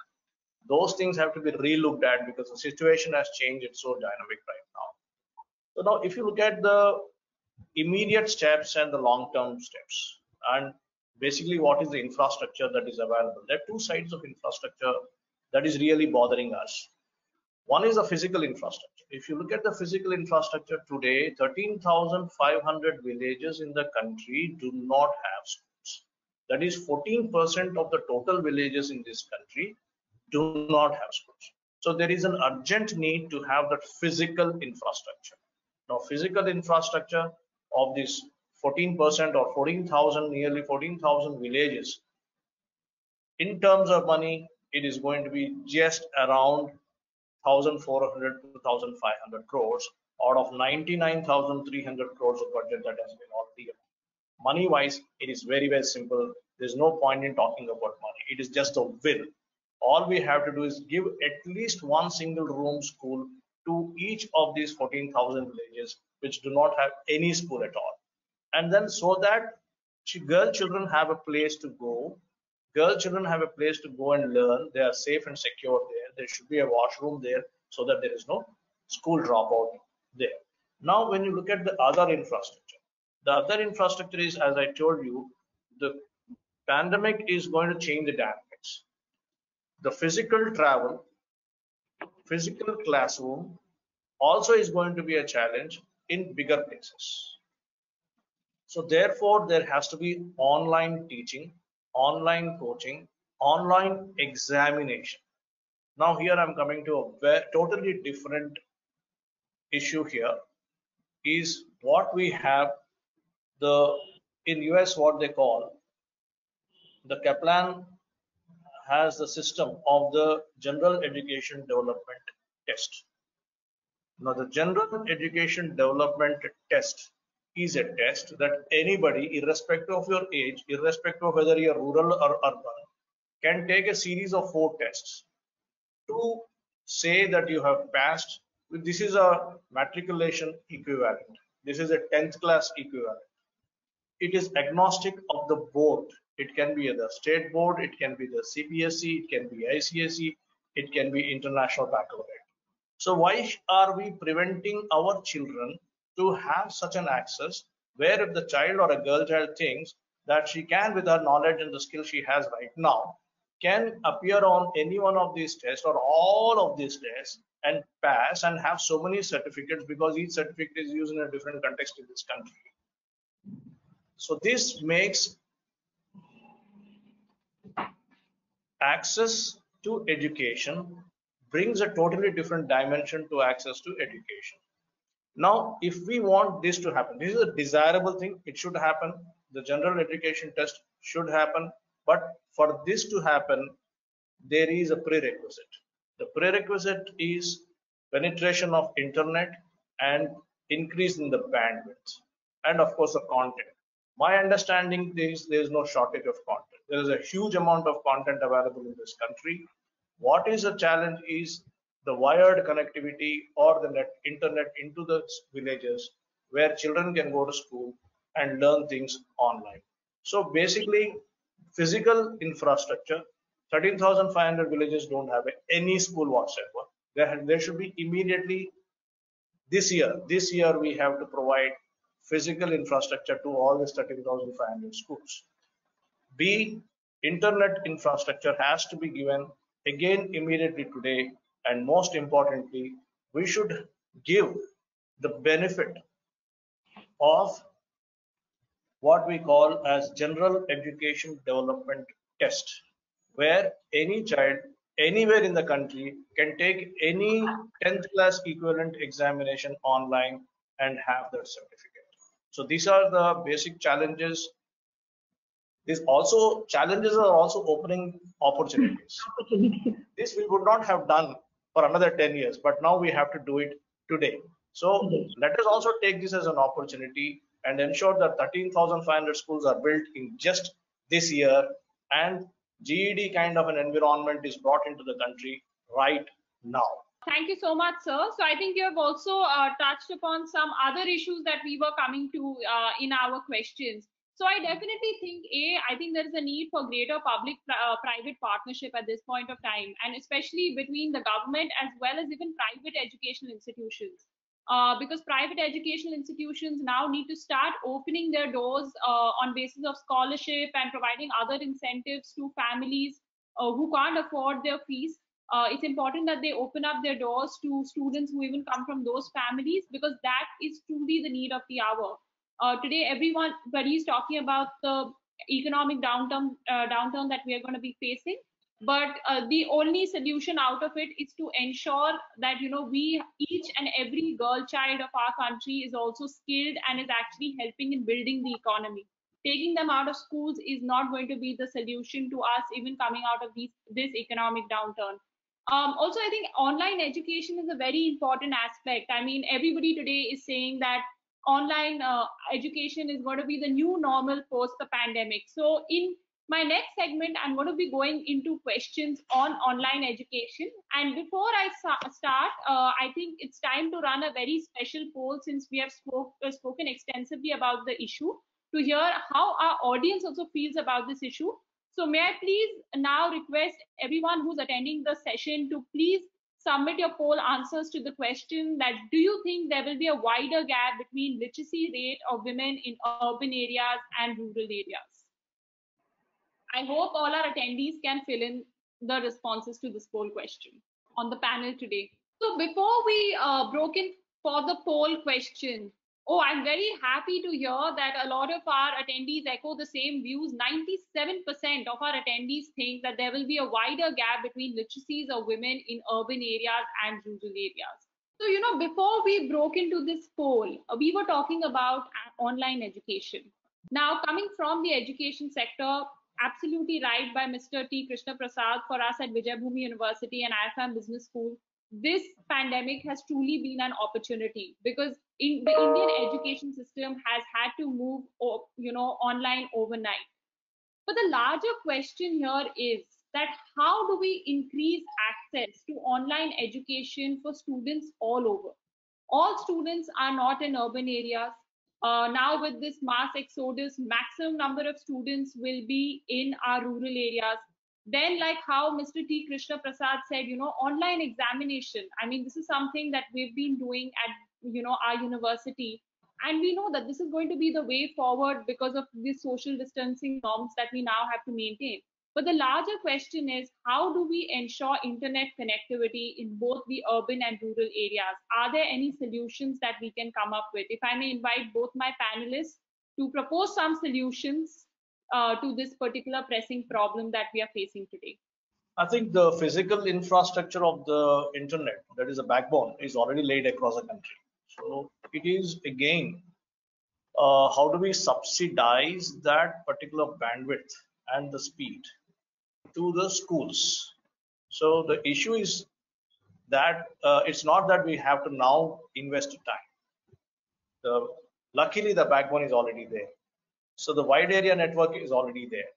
[SPEAKER 4] Those things have to be re-looked at because the situation has changed. It's so dynamic right now. So now, if you look at the immediate steps and the long-term steps, and basically what is the infrastructure that is available, there are two sides of infrastructure that is really bothering us. One is the physical infrastructure. If you look at the physical infrastructure today, 13,500 villages in the country do not have schools. That is 14% of the total villages in this country do not have schools. So there is an urgent need to have that physical infrastructure. Now, physical infrastructure of this 14% or 14,000, nearly 14,000 villages, in terms of money, it is going to be just around 1,400 to 1,500 crores out of 99,300 crores of budget that has been already. Money wise, it is very, very simple. There's no point in talking about money. It is just a will. All we have to do is give at least one single room school to each of these 14,000 villages which do not have any school at all. And then so that girl children have a place to go, girl children have a place to go and learn. They are safe and secure there. There should be a washroom there so that there is no school dropout there. Now, when you look at the other infrastructure, the other infrastructure is, as I told you, the pandemic is going to change the dynamics. The physical travel, physical classroom also is going to be a challenge in bigger places. So therefore, there has to be online teaching, online coaching, online examination. Now here I'm coming to a totally different issue here, is what we have in US what they call the Kaplan has the system of the General Education Development Test. Now the General Education Development Test is a test that anybody, irrespective of your age, irrespective of whether you're rural or urban, can take a series of 4 tests to say that you have passed. This is a matriculation equivalent. This is a 10th class equivalent. It is agnostic of the board. It can be the state board, it can be the CBSE, it can be ICSE, it can be international baccalaureate. So why are we preventing our children to have such an access where if the child or a girl child thinks that she can, with her knowledge and the skill she has right now, can appear on any one of these tests or all of these tests and pass and have so many certificates, because each certificate is used in a different context in this country. So this makes access to education, brings a totally different dimension to access to education. Now, if we want this to happen, this is a desirable thing, it should happen. The general education test should happen. But for this to happen, there is a prerequisite. The prerequisite is penetration of internet and increase in the bandwidth, and of course the content. My understanding is there is no shortage of content. There is a huge amount of content available in this country. What is a challenge is the wired connectivity or the internet into the villages where children can go to school and learn things online. So basically, physical infrastructure, 13,500 villages don't have any school whatsoever. There should be immediately this year we have to provide physical infrastructure to all these 13,500 schools. B, internet infrastructure has to be given again immediately today, and most importantly, we should give the benefit of what we call as General Education Development Test, where any child anywhere in the country can take any 10th class equivalent examination online and have that certificate. So these are the basic challenges. These also challenges are also opening opportunities. This we would not have done for another 10 years, but now we have to do it today. So let us also take this as an opportunity and ensure that 13,500 schools are built in just this year, and GED kind of an environment is brought into the country right now.
[SPEAKER 2] Thank you so much, sir. So I think you have also touched upon some other issues that we were coming to in our questions. So I definitely think, I think there is a need for greater public-private partnership at this point of time, and especially between the government as well as even private educational institutions. Because private educational institutions now need to start opening their doors on basis of scholarship and providing other incentives to families who can't afford their fees. It's important that they open up their doors to students who even come from those families, because that is truly the need of the hour. Today, everybody is talking about the economic downturn that we are going to be facing. But the only solution out of it is to ensure that we, each and every girl child of our country, is also skilled and is actually helping in building the economy. Taking them out of schools is not going to be the solution to us even coming out of this economic downturn. Also, I think online education is a very important aspect. I mean, everybody today is saying that online education is going to be the new normal post the pandemic. So in my next segment, I'm going to be going into questions on online education. And before I start, I think it's time to run a very special poll, since we have spoken extensively about the issue, to hear how our audience also feels about this issue. So may I please now request everyone who's attending the session to please submit your poll answers to the question that, do you think there will be a wider gap between literacy rate of women in urban areas and rural areas? I hope all our attendees can fill in the responses to this poll question on the panel today. So before we broke in for the poll question, I'm very happy to hear that a lot of our attendees echo the same views. 97% of our attendees think that there will be a wider gap between literacies of women in urban areas and rural areas. So, before we broke into this poll, we were talking about online education. Now, coming from the education sector, absolutely right by Mr. T. Krishna Prasad, for us at Vijayabhumi University and IFM Business School, this pandemic has truly been an opportunity, because the Indian education system has had to move, online overnight. But the larger question here is that how do we increase access to online education for students all over? All students are not in urban areas. Now with this mass exodus, maximum number of students will be in our rural areas. Then, like how Mr. T. Krishna Prasad said, online examination. I mean, this is something that we've been doing at, our university. And we know that this is going to be the way forward because of the social distancing norms that we now have to maintain. But the larger question is, how do we ensure internet connectivity in both the urban and rural areas? Are there any solutions that we can come up with? If I may invite both my panelists to propose some solutions to this particular pressing problem that we are facing today.
[SPEAKER 4] I think the physical infrastructure of the internet, that is a backbone, is already laid across the country. So it is again, how do we subsidize that particular bandwidth and the speed to the schools? So the issue is that it's not that we have to now invest time. Luckily, the backbone is already there. So the wide area network is already there.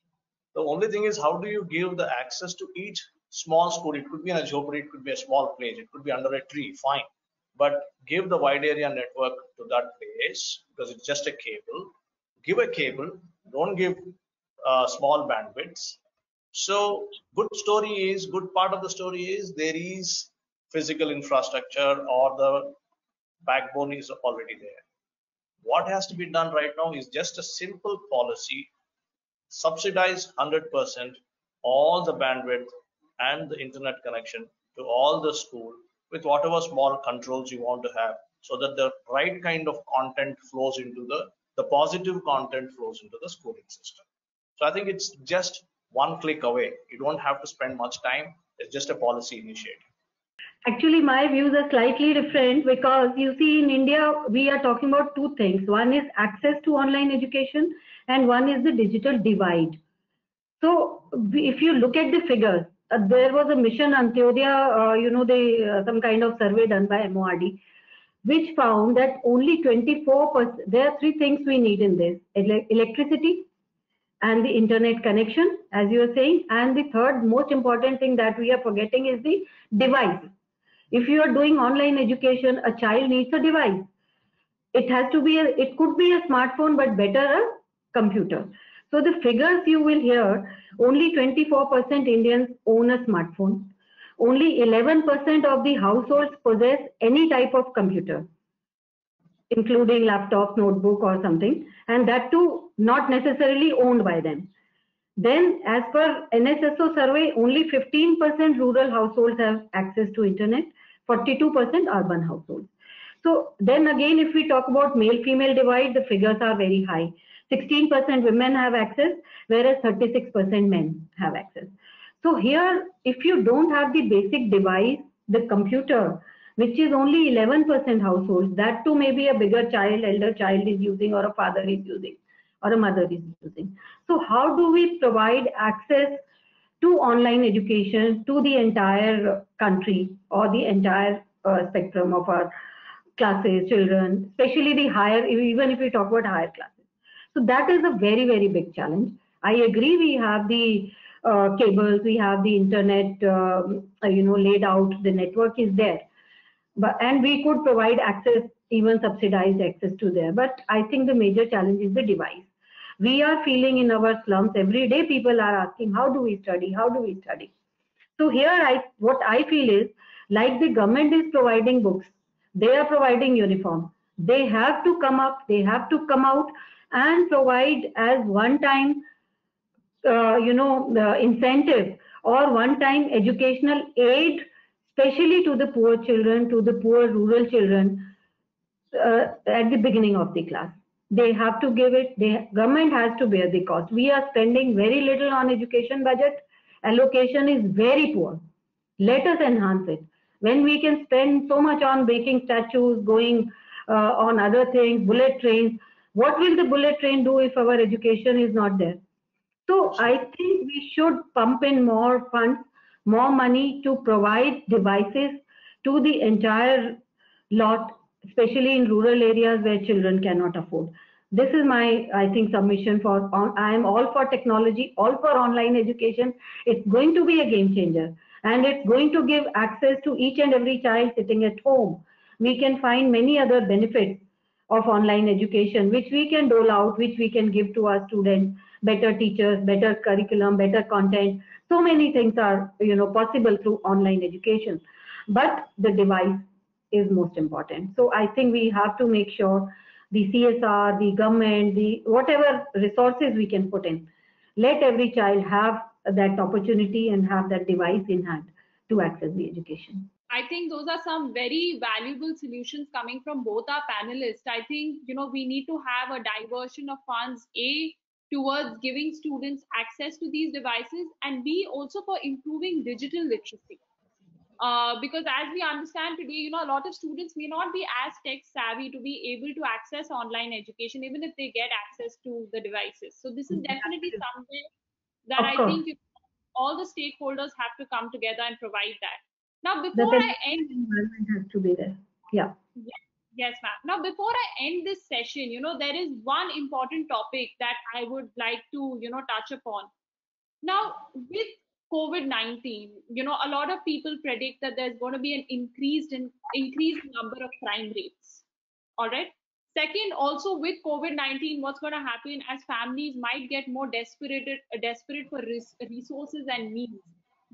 [SPEAKER 4] The only thing is, how do you give the access to each small school? It could be in a jhopri, it could be a small place, it could be under a tree, fine. But give the wide area network to that place, because it's just a cable. Give a cable, don't give small bandwidths. So good part of the story is there is physical infrastructure, or the backbone is already there. What has to be done right now is just a simple policy: subsidize 100% all the bandwidth and the internet connection to all the school, with whatever small controls you want to have, so that the right kind of content flows into the positive content flows into the schooling system. So I think it's just one click away. You don't have to spend much time. It's just a policy initiative.
[SPEAKER 3] Actually, my views are slightly different, because you see, in India, we are talking about two things. One is access to online education, and one is the digital divide. So if you look at the figures, there was a mission Antyodaya, some kind of survey done by MORD, which found that only 24%, there are three things we need in this: electricity and the internet connection, as you are saying, and the third most important thing that we are forgetting is the device. If you are doing online education, a child needs a device. It has to be, it could be a smartphone, but better a computer. So the figures you will hear, only 24% Indians own a smartphone. Only 11% of the households possess any type of computer, including laptop, notebook or something, and that too not necessarily owned by them. Then, as per NSSO survey, only 15% rural households have access to internet, 42% urban households. So then again, if we talk about male-female divide, the figures are very high. 16% women have access, whereas 36% men have access. So here, if you don't have the basic device, the computer, which is only 11% households, that too maybe a bigger child, elder child is using, or a father is using, or a mother is using. So how do we provide access to online education to the entire country or the entire spectrum of our classes, children, especially the higher, even if we talk about higher classes. So that is a very, very big challenge. I agree we have the cables, we have the internet, laid out, the network is there. And we could provide access, even subsidized access to there. But I think the major challenge is the device. We are feeling in our slums every day, people are asking, how do we study? How do we study? So here, what I feel is, like the government is providing books, they are providing uniform. They have to come up, they have to come out and provide as one-time, the incentive or one-time educational aid, especially to the poor children, to the poor rural children, at the beginning of the class. They have to give it, the government has to bear the cost. We are spending very little on education budget. Allocation is very poor. Let us enhance it. When we can spend so much on making statues, going on other things, bullet trains, what will the bullet train do if our education is not there? So I think we should pump in more funds, more money to provide devices to the entire lot, especially in rural areas where children cannot afford. This is my, I think, submission for, I am all for technology, all for online education. It's going to be a game changer, and it's going to give access to each and every child sitting at home. We can find many other benefits of online education, which we can dole out, which we can give to our students, better teachers, better curriculum, better content. So many things are, possible through online education, but the device is most important. So I think we have to make sure the CSR, the government, the whatever resources we can put in, let every child have that opportunity and have that device in hand to access the education.
[SPEAKER 2] I think those are some very valuable solutions coming from both our panelists. I think, we need to have a diversion of funds, A, towards giving students access to these devices, and B, also for improving digital literacy. Because as we understand today, a lot of students may not be as tech savvy to be able to access online education, even if they get access to the devices. So this is definitely something that I think all the stakeholders have to come together and provide that. Now, before I end,
[SPEAKER 3] environment has to be there. Yeah.
[SPEAKER 2] Yes, ma'am. Now, before I end this session, there is one important topic that I would like to, touch upon. Now, with COVID-19, a lot of people predict that there's going to be an increased number of crime rates. All right. Second, also with COVID-19, what's going to happen as families might get more desperate for resources and means.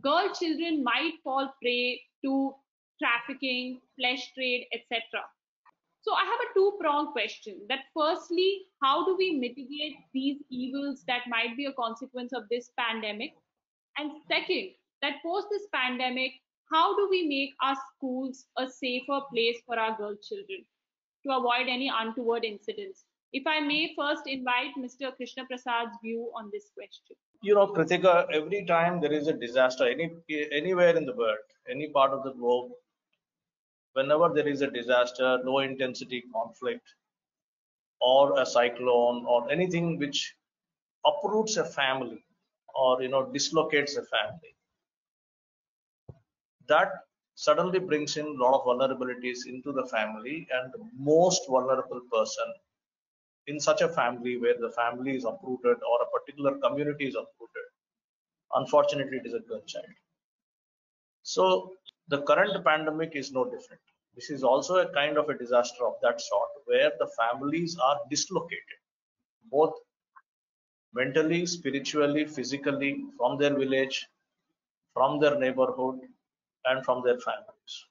[SPEAKER 2] Girl children might fall prey to trafficking, flesh trade, etc. So I have a two-pronged question. That firstly, how do we mitigate these evils that might be a consequence of this pandemic? And second, that post this pandemic, how do we make our schools a safer place for our girl children to avoid any untoward incidents? If I may first invite Mr. Krishna Prasad's view on this question.
[SPEAKER 4] Kritika, every time there is a disaster, anywhere in the world, any part of the globe, whenever there is a disaster, low intensity conflict, or a cyclone, or anything which uproots a family, or dislocates a family, that suddenly brings in a lot of vulnerabilities into the family, and the most vulnerable person in such a family where the family is uprooted or a particular community is uprooted, unfortunately, it is a girl child. So the current pandemic is no different. This is also a kind of a disaster of that sort, where the families are dislocated, both mentally, spiritually, physically, from their village, from their neighborhood, and from their families.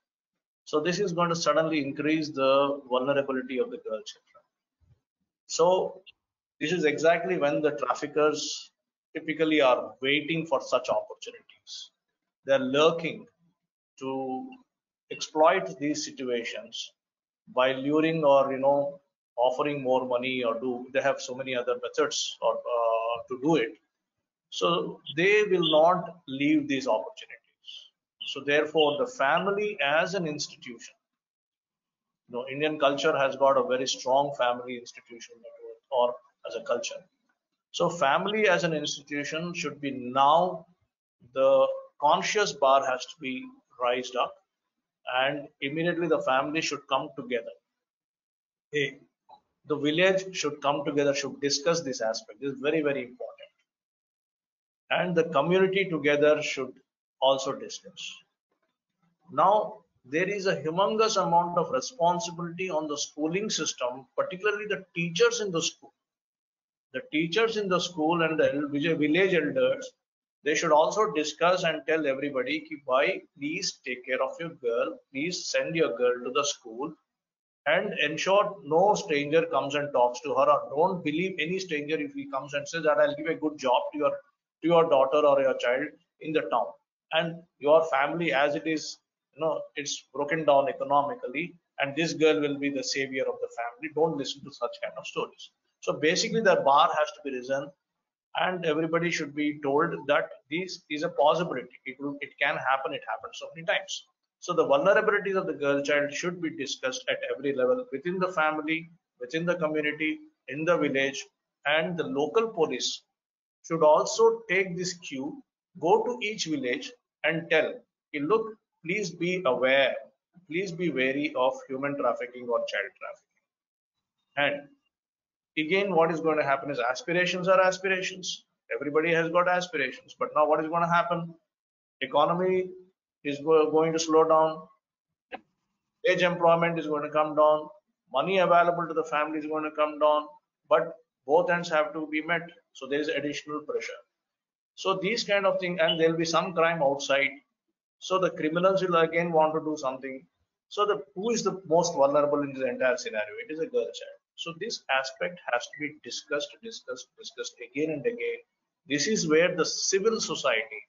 [SPEAKER 4] So this is going to suddenly increase the vulnerability of the girl children. So this is exactly when the traffickers typically are waiting for such opportunities. They're lurking to exploit these situations by luring or offering more money, or they have so many other methods or to do it. So they will not leave these opportunities. So therefore, the family as an institution, Indian culture has got a very strong family institution network, or as a culture. So family as an institution should be now the conscious bar has to be raised up, and immediately the family should come together. The village should come together, should discuss this aspect. This is very, very important. And the community together should also discuss. Now, there is a humongous amount of responsibility on the schooling system, particularly the teachers in the school. The teachers in the school and the village elders, they should also discuss and tell everybody, why, please take care of your girl, please send your girl to the school, and ensure no stranger comes and talks to her, or don't believe any stranger if he comes and says that I'll give a good job to your daughter or your child in the town, and your family as it is, it's broken down economically, and this girl will be the savior of the family. Don't listen to such kind of stories. So basically the bar has to be risen, and everybody should be told that this is a possibility. It can happen. It happens so many times. So the vulnerabilities of the girl child should be discussed at every level, within the family, within the community, in the village, and the local police should also take this cue, go to each village and tell, look, please be aware, please be wary of human trafficking or child trafficking. And again, what is going to happen is aspirations are aspirations. Everybody has got aspirations, but now what is going to happen? Economy is going to slow down, wage employment is going to come down, money available to the family is going to come down, but both ends have to be met. So there is additional pressure. So these kind of things, and there will be some crime outside. So the criminals will again want to do something. So who is the most vulnerable in this entire scenario? It is a girl child. So this aspect has to be discussed again and again. This is where the civil society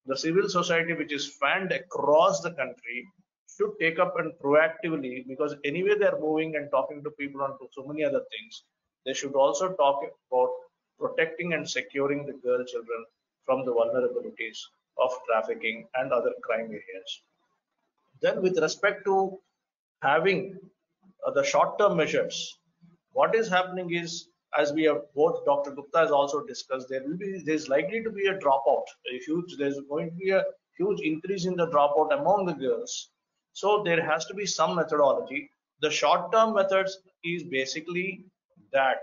[SPEAKER 4] which is fanned across the country, should take up and proactively, because anyway they are moving and talking to people on so many other things, they should also talk about protecting and securing the girl children from the vulnerabilities of trafficking and other crime areas. Then with respect to having the short-term measures, what is happening is, as we have both Dr. Gupta has also discussed, there's likely to be a dropout, there's going to be a huge increase in the dropout among the girls. So there has to be some methodology. The short-term methods is basically that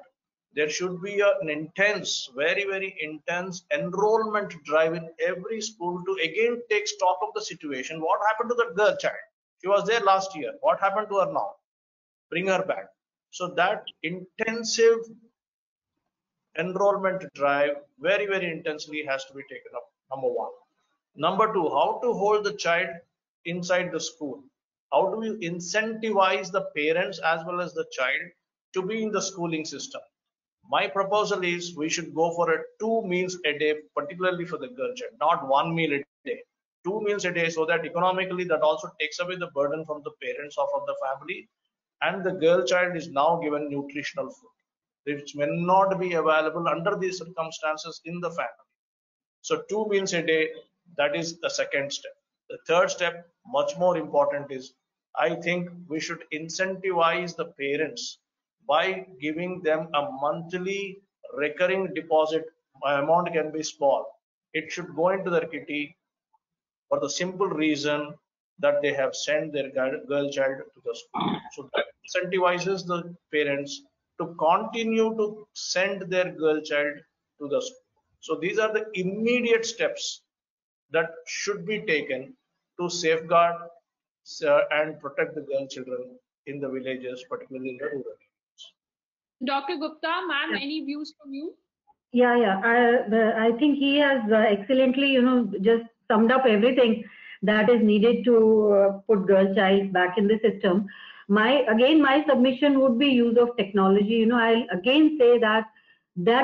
[SPEAKER 4] there should be an intense, very, very intense enrollment drive in every school to again take stock of the situation. What happened to the girl child? She was there last year. What happened to her now? Bring her back. So that intensive enrollment drive very, very intensely has to be taken up, number one. Number two, how to hold the child inside the school. How do you incentivize the parents as well as the child to be in the schooling system? My proposal is we should go for 2 meals a day, particularly for the girl child, not 1 meal a day. 2 meals a day, so that economically that also takes away the burden from the parents or from the family, and the girl child is now given nutritional food, which may not be available under these circumstances in the family. So 2 meals a day, that is the second step. The third step, much more important, is I think we should incentivize the parents by giving them a monthly recurring deposit. Amount can be small. It should go into their kitty for the simple reason that they have sent their girl child to the school. So that incentivizes the parents to continue to send their girl child to the school. So these are the immediate steps that should be taken to safeguard and protect the girl children in the villages, particularly in the rural areas.
[SPEAKER 2] Dr. Gupta, ma'am, any views from you?
[SPEAKER 3] Yeah. I think he has excellently, just summed up everything that is needed to put girl child back in the system. My submission would be use of technology. I'll again say that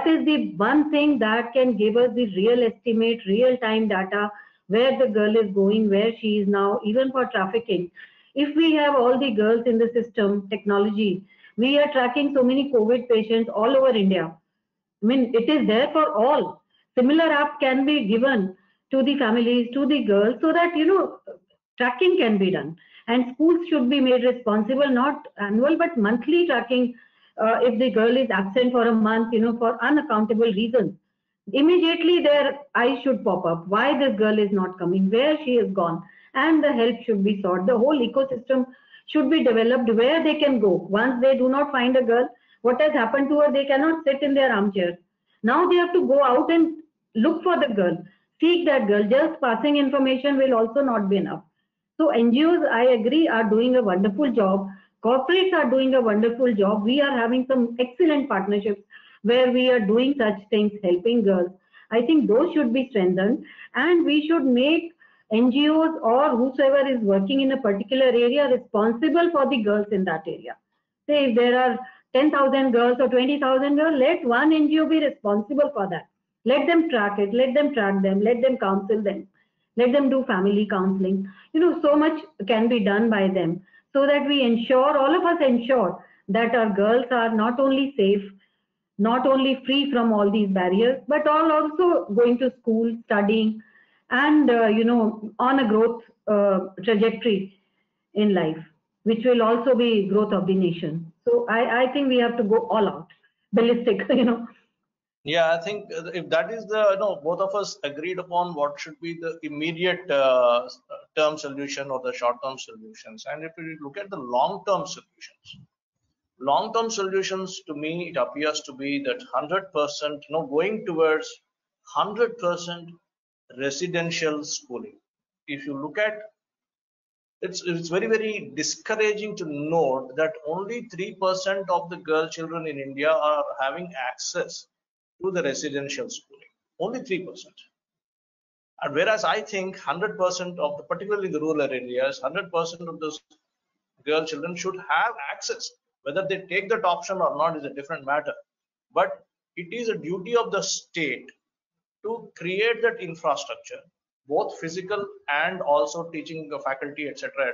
[SPEAKER 3] is the one thing that can give us the real estimate, real time data, where the girl is going, where she is now, even for trafficking. If we have all the girls in the system, technology, we are tracking so many COVID patients all over India. I mean, it is there for all. Similar app can be given to the families, to the girls, so that, tracking can be done. And schools should be made responsible, not annual, but monthly tracking. If the girl is absent for a month, for unaccountable reasons, immediately their eyes should pop up. Why this girl is not coming? Where she is gone? And the help should be sought. The whole ecosystem should be developed where they can go. Once they do not find a girl, what has happened to her? They cannot sit in their armchair. Now they have to go out and look for the girl, seek that girl. Just passing information will also not be enough. So NGOs, I agree, are doing a wonderful job. Corporates are doing a wonderful job. We are having some excellent partnerships where we are doing such things, helping girls. I think those should be strengthened, and we should make NGOs or whosoever is working in a particular area responsible for the girls in that area. Say if there are 10,000 girls or 20,000 girls, let one NGO be responsible for that. Let them track it, let them track them, let them counsel them, let them do family counseling. So much can be done by them, so that we ensure, all of us ensure, that our girls are not only safe, not only free from all these barriers, but all also going to school, studying, and on a growth trajectory in life, which will also be growth of the nation. So I think we have to go all out, ballistic.
[SPEAKER 4] Yeah, I think if that is the, both of us agreed upon what should be the immediate term solution or the short term solutions. And if we look at the long term solutions, to me, it appears to be that 100%, going towards 100% residential schooling. If you look at, it's very, very discouraging to note that only 3% of the girl children in India are having access to the residential schooling. Only 3%. And whereas I think 100% of the, particularly in the rural areas, 100% of those girl children should have access. Whether they take that option or not is a different matter. But it is a duty of the state to create that infrastructure, both physical and also teaching the faculty, etc.,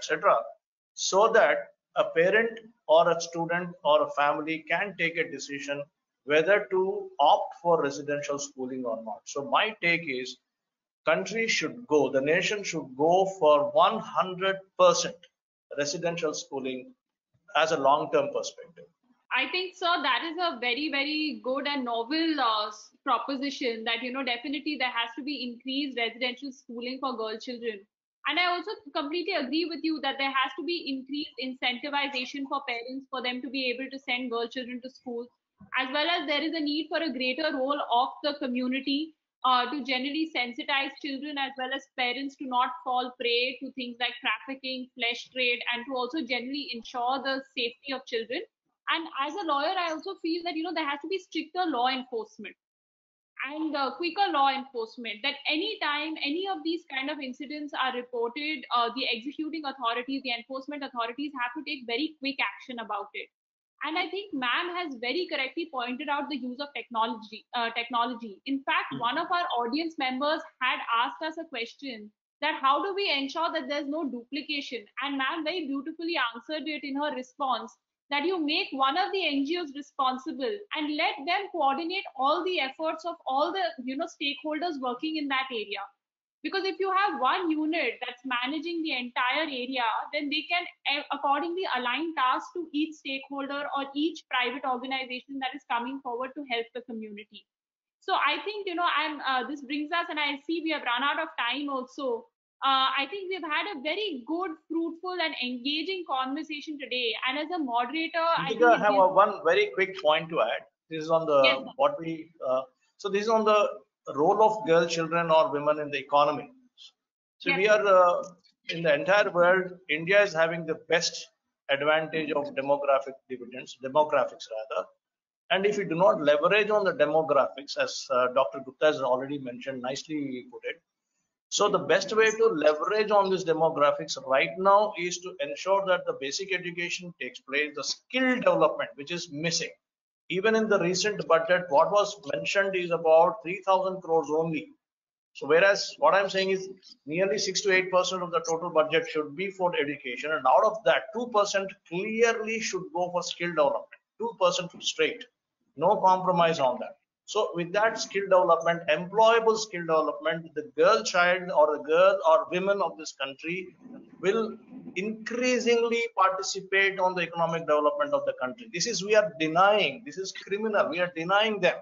[SPEAKER 4] so that a parent or a student or a family can take a decision whether to opt for residential schooling or not. So my take is, country should go, the nation should go for 100% residential schooling as a long-term perspective.
[SPEAKER 2] I think, sir, that is a very, very good and novel proposition that, definitely there has to be increased residential schooling for girl children. And I also completely agree with you that there has to be increased incentivization for parents for them to be able to send girl children to school, as well as there is a need for a greater role of the community to generally sensitize children as well as parents to not fall prey to things like trafficking, flesh trade, and to also generally ensure the safety of children. And as a lawyer, I also feel that there has to be stricter law enforcement and quicker law enforcement. That any time any of these kind of incidents are reported, the executing authorities, the enforcement authorities have to take very quick action about it. And I think ma'am has very correctly pointed out the use of technology. In fact, one of our audience members had asked us a question that how do we ensure that there's no duplication? And ma'am very beautifully answered it in her response, that you make one of the NGOs responsible and let them coordinate all the efforts of all the stakeholders working in that area. Because if you have one unit that's managing the entire area, then they can accordingly align tasks to each stakeholder or each private organization that is coming forward to help the community. So I think this brings us, and I see we have run out of time also. I think we've had a very good, fruitful, and engaging conversation today. And as a moderator, I think
[SPEAKER 4] I have one very quick point to add. This is on the
[SPEAKER 2] yes,
[SPEAKER 4] so this is on the role of girl children or women in the economy. So
[SPEAKER 2] yes,
[SPEAKER 4] we are in the entire world, India is having the best advantage of demographics rather. And if we do not leverage on the demographics, as Dr. Gupta has already mentioned, nicely put it. So the best way to leverage on this demographics right now is to ensure that the basic education takes place, the skill development, which is missing. Even in the recent budget, what was mentioned is about 3,000 crores only. So whereas what I'm saying is nearly 6 to 8% of the total budget should be for education. And out of that, 2% clearly should go for skill development, 2% straight, no compromise on that. So with that skill development, employable skill development, the girl child or the girl or women of this country will increasingly participate on the economic development of the country. We are denying, this is criminal, we are denying them.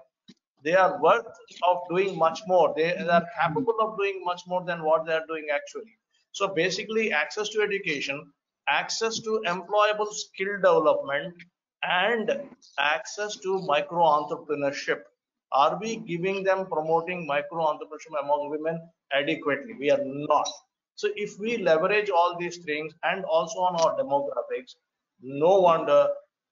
[SPEAKER 4] They are worth of doing much more. They are capable of doing much more than what they are doing actually. So basically, access to education, access to employable skill development, and access to micro entrepreneurship. Are we giving them, promoting micro entrepreneurship among women adequately? We are not. So if we leverage all these things and also on our demographics, no wonder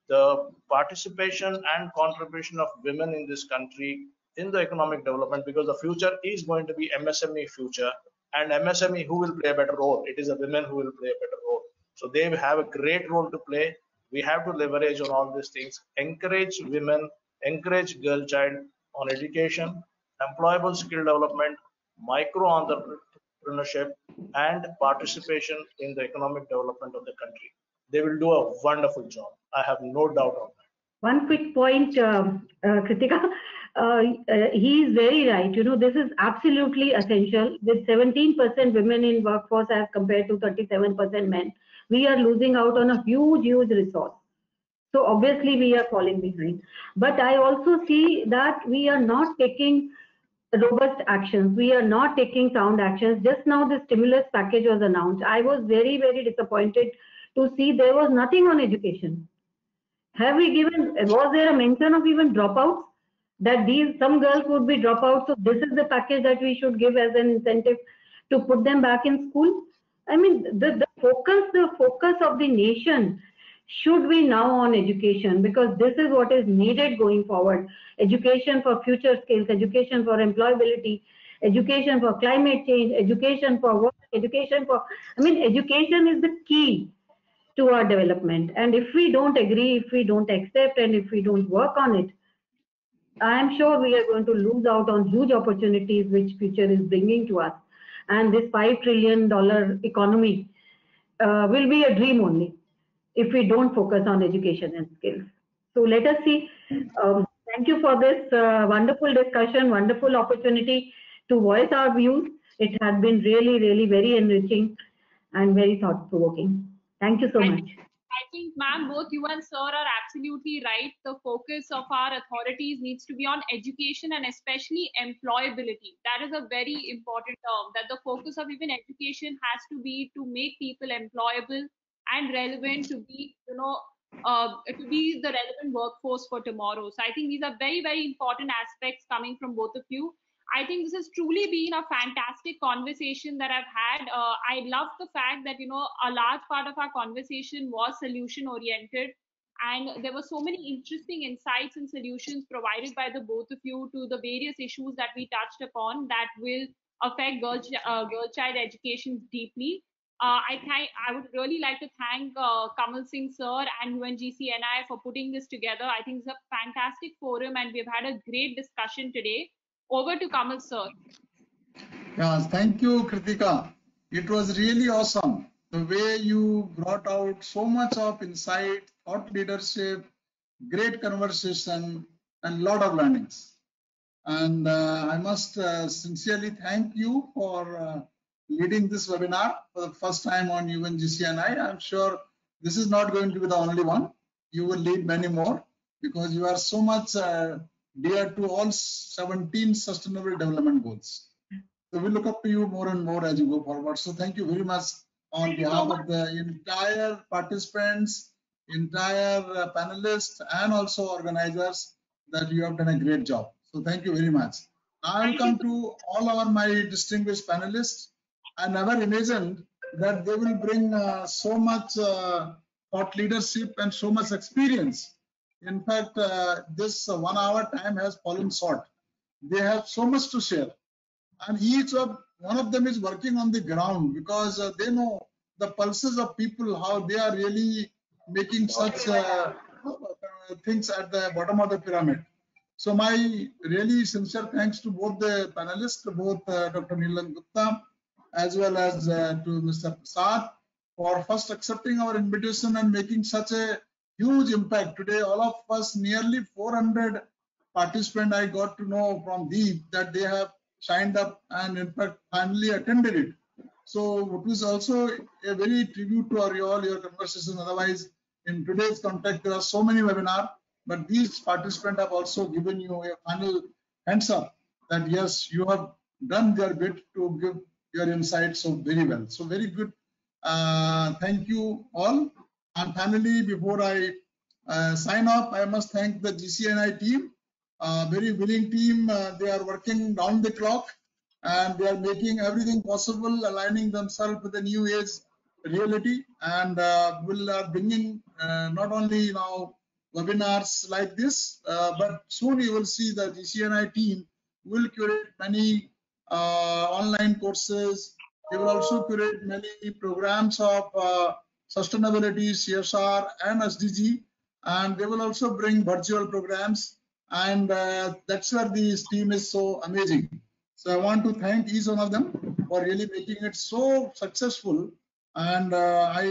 [SPEAKER 4] the participation and contribution of women in this country in the economic development, because the future is going to be MSME future, and MSME, who will play a better role? It is the women who will play a better role. So they have a great role to play. We have to leverage on all these things, encourage women, encourage girl child on education, employable skill development, micro entrepreneurship, and participation in the economic development of the country. They will do a wonderful job. I have no doubt on that.
[SPEAKER 3] One quick point, Kritika. He is very right. You know, this is absolutely essential. With 17% women in workforce as compared to 37% men, we are losing out on a huge resource. So obviously we are falling behind. But I also see that we are not taking robust actions. We are not taking sound actions. Just now the stimulus package was announced. I was very, very disappointed to see there was nothing on education. Have we given, was there a mention of even dropouts? That some girls would be dropouts, so this is the package that we should give as an incentive to put them back in school? I mean, the focus of the nation should be now on education, because this is what is needed going forward. Education for future skills, education for employability, education for climate change, education for work, education is the key to our development. And if we don't agree, if we don't accept, and if we don't work on it, I am sure we are going to lose out on huge opportunities which future is bringing to us. And this $5 trillion economy will be a dream only if we don't focus on education and skills. So let us see. Thank you for this wonderful discussion, wonderful opportunity to voice our views. It has been really, really very enriching and very thought-provoking. Thank you so much.
[SPEAKER 2] I think, ma'am, both you and sir are absolutely right. The focus of our authorities needs to be on education and especially employability. That is a very important term, that the focus of even education has to be to make people employable and relevant, to be, to be the relevant workforce for tomorrow. So I think these are very, very important aspects coming from both of you. I think this has truly been a fantastic conversation that I've had. I love the fact that, a large part of our conversation was solution oriented, and there were so many interesting insights and solutions provided by the both of you to the various issues that we touched upon that will affect girl child education deeply. I would really like to thank Kamal Singh sir and UNGCNI for putting this together. I think it's a fantastic forum and we've had a great discussion today. Over to Kamal sir.
[SPEAKER 1] Yeah, thank you, Kritika. It was really awesome the way you brought out so much of insight, thought leadership, great conversation, and lot of learnings. And I must sincerely thank you for leading this webinar for the first time on UNGCNI. I'm sure this is not going to be the only one. You will lead many more because you are so much dear to all 17 sustainable development goals. So we look up to you more and more as you go forward. So thank you very much on behalf of the entire participants, entire panelists, and also organizers, that you have done a great job. So thank you very much. I will come to all my distinguished panelists. I never imagined that they will bring so much thought leadership and so much experience. In fact, this 1 hour time has fallen short. They have so much to share, and one of them is working on the ground, because they know the pulses of people, how they are really making such things at the bottom of the pyramid. So my really sincere thanks to both the panelists, both Dr. Neelam Gupta as well as to Mr. Prasad, for first accepting our invitation and making such a huge impact. Today, all of us, nearly 400 participants, I got to know from Deep that they have signed up and in fact finally attended it. So it was also a very tribute to all your conversation. Otherwise, in today's context, there are so many webinars, but these participants have also given you a final hands up that yes, you have done their bit to give your insights so very well. So very good. Thank you all. And finally, before I sign off, I must thank the GCNI team, very willing team. They are working round the clock and they are making everything possible, aligning themselves with the new age reality, and will bringing not only now webinars like this, but soon you will see the GCNI team will curate many online courses. They will also curate many programs of sustainability, CSR, and SDG, and they will also bring virtual programs, and that's where this team is so amazing. So I want to thank each one of them for really making it so successful, and I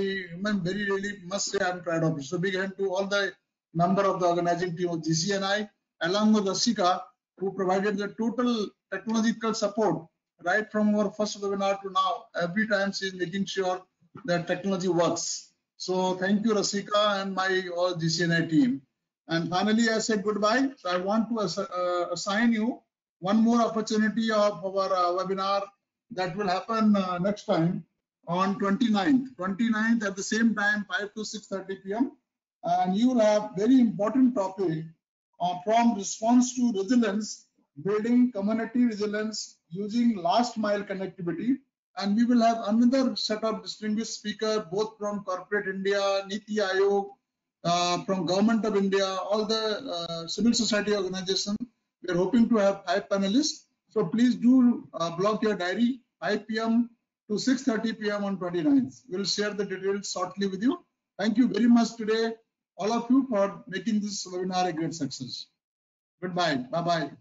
[SPEAKER 1] really must say I'm proud of it. So big hand to all the member of the organizing team of GCNI, along with Rasika, who provided the total technological support right from our first webinar to now. Every time she is making sure that technology works. So thank you, Rasika, and my all GCNI team. And finally, I said goodbye. So I want to assign you one more opportunity of our webinar that will happen next time on 29th. 29th at the same time, 5 to 6:30 p.m. And you will have very important topic from response to resilience, building community resilience using last mile connectivity. And we will have another set of distinguished speakers, both from corporate India, Niti Aayog, from Government of India, all the civil society organizations. We are hoping to have 5 panelists. So please do block your diary, 5 p.m. to 6:30 p.m. on 29th. We'll share the details shortly with you. Thank you very much today, all of you, for making this webinar a great success. Goodbye. Bye-bye.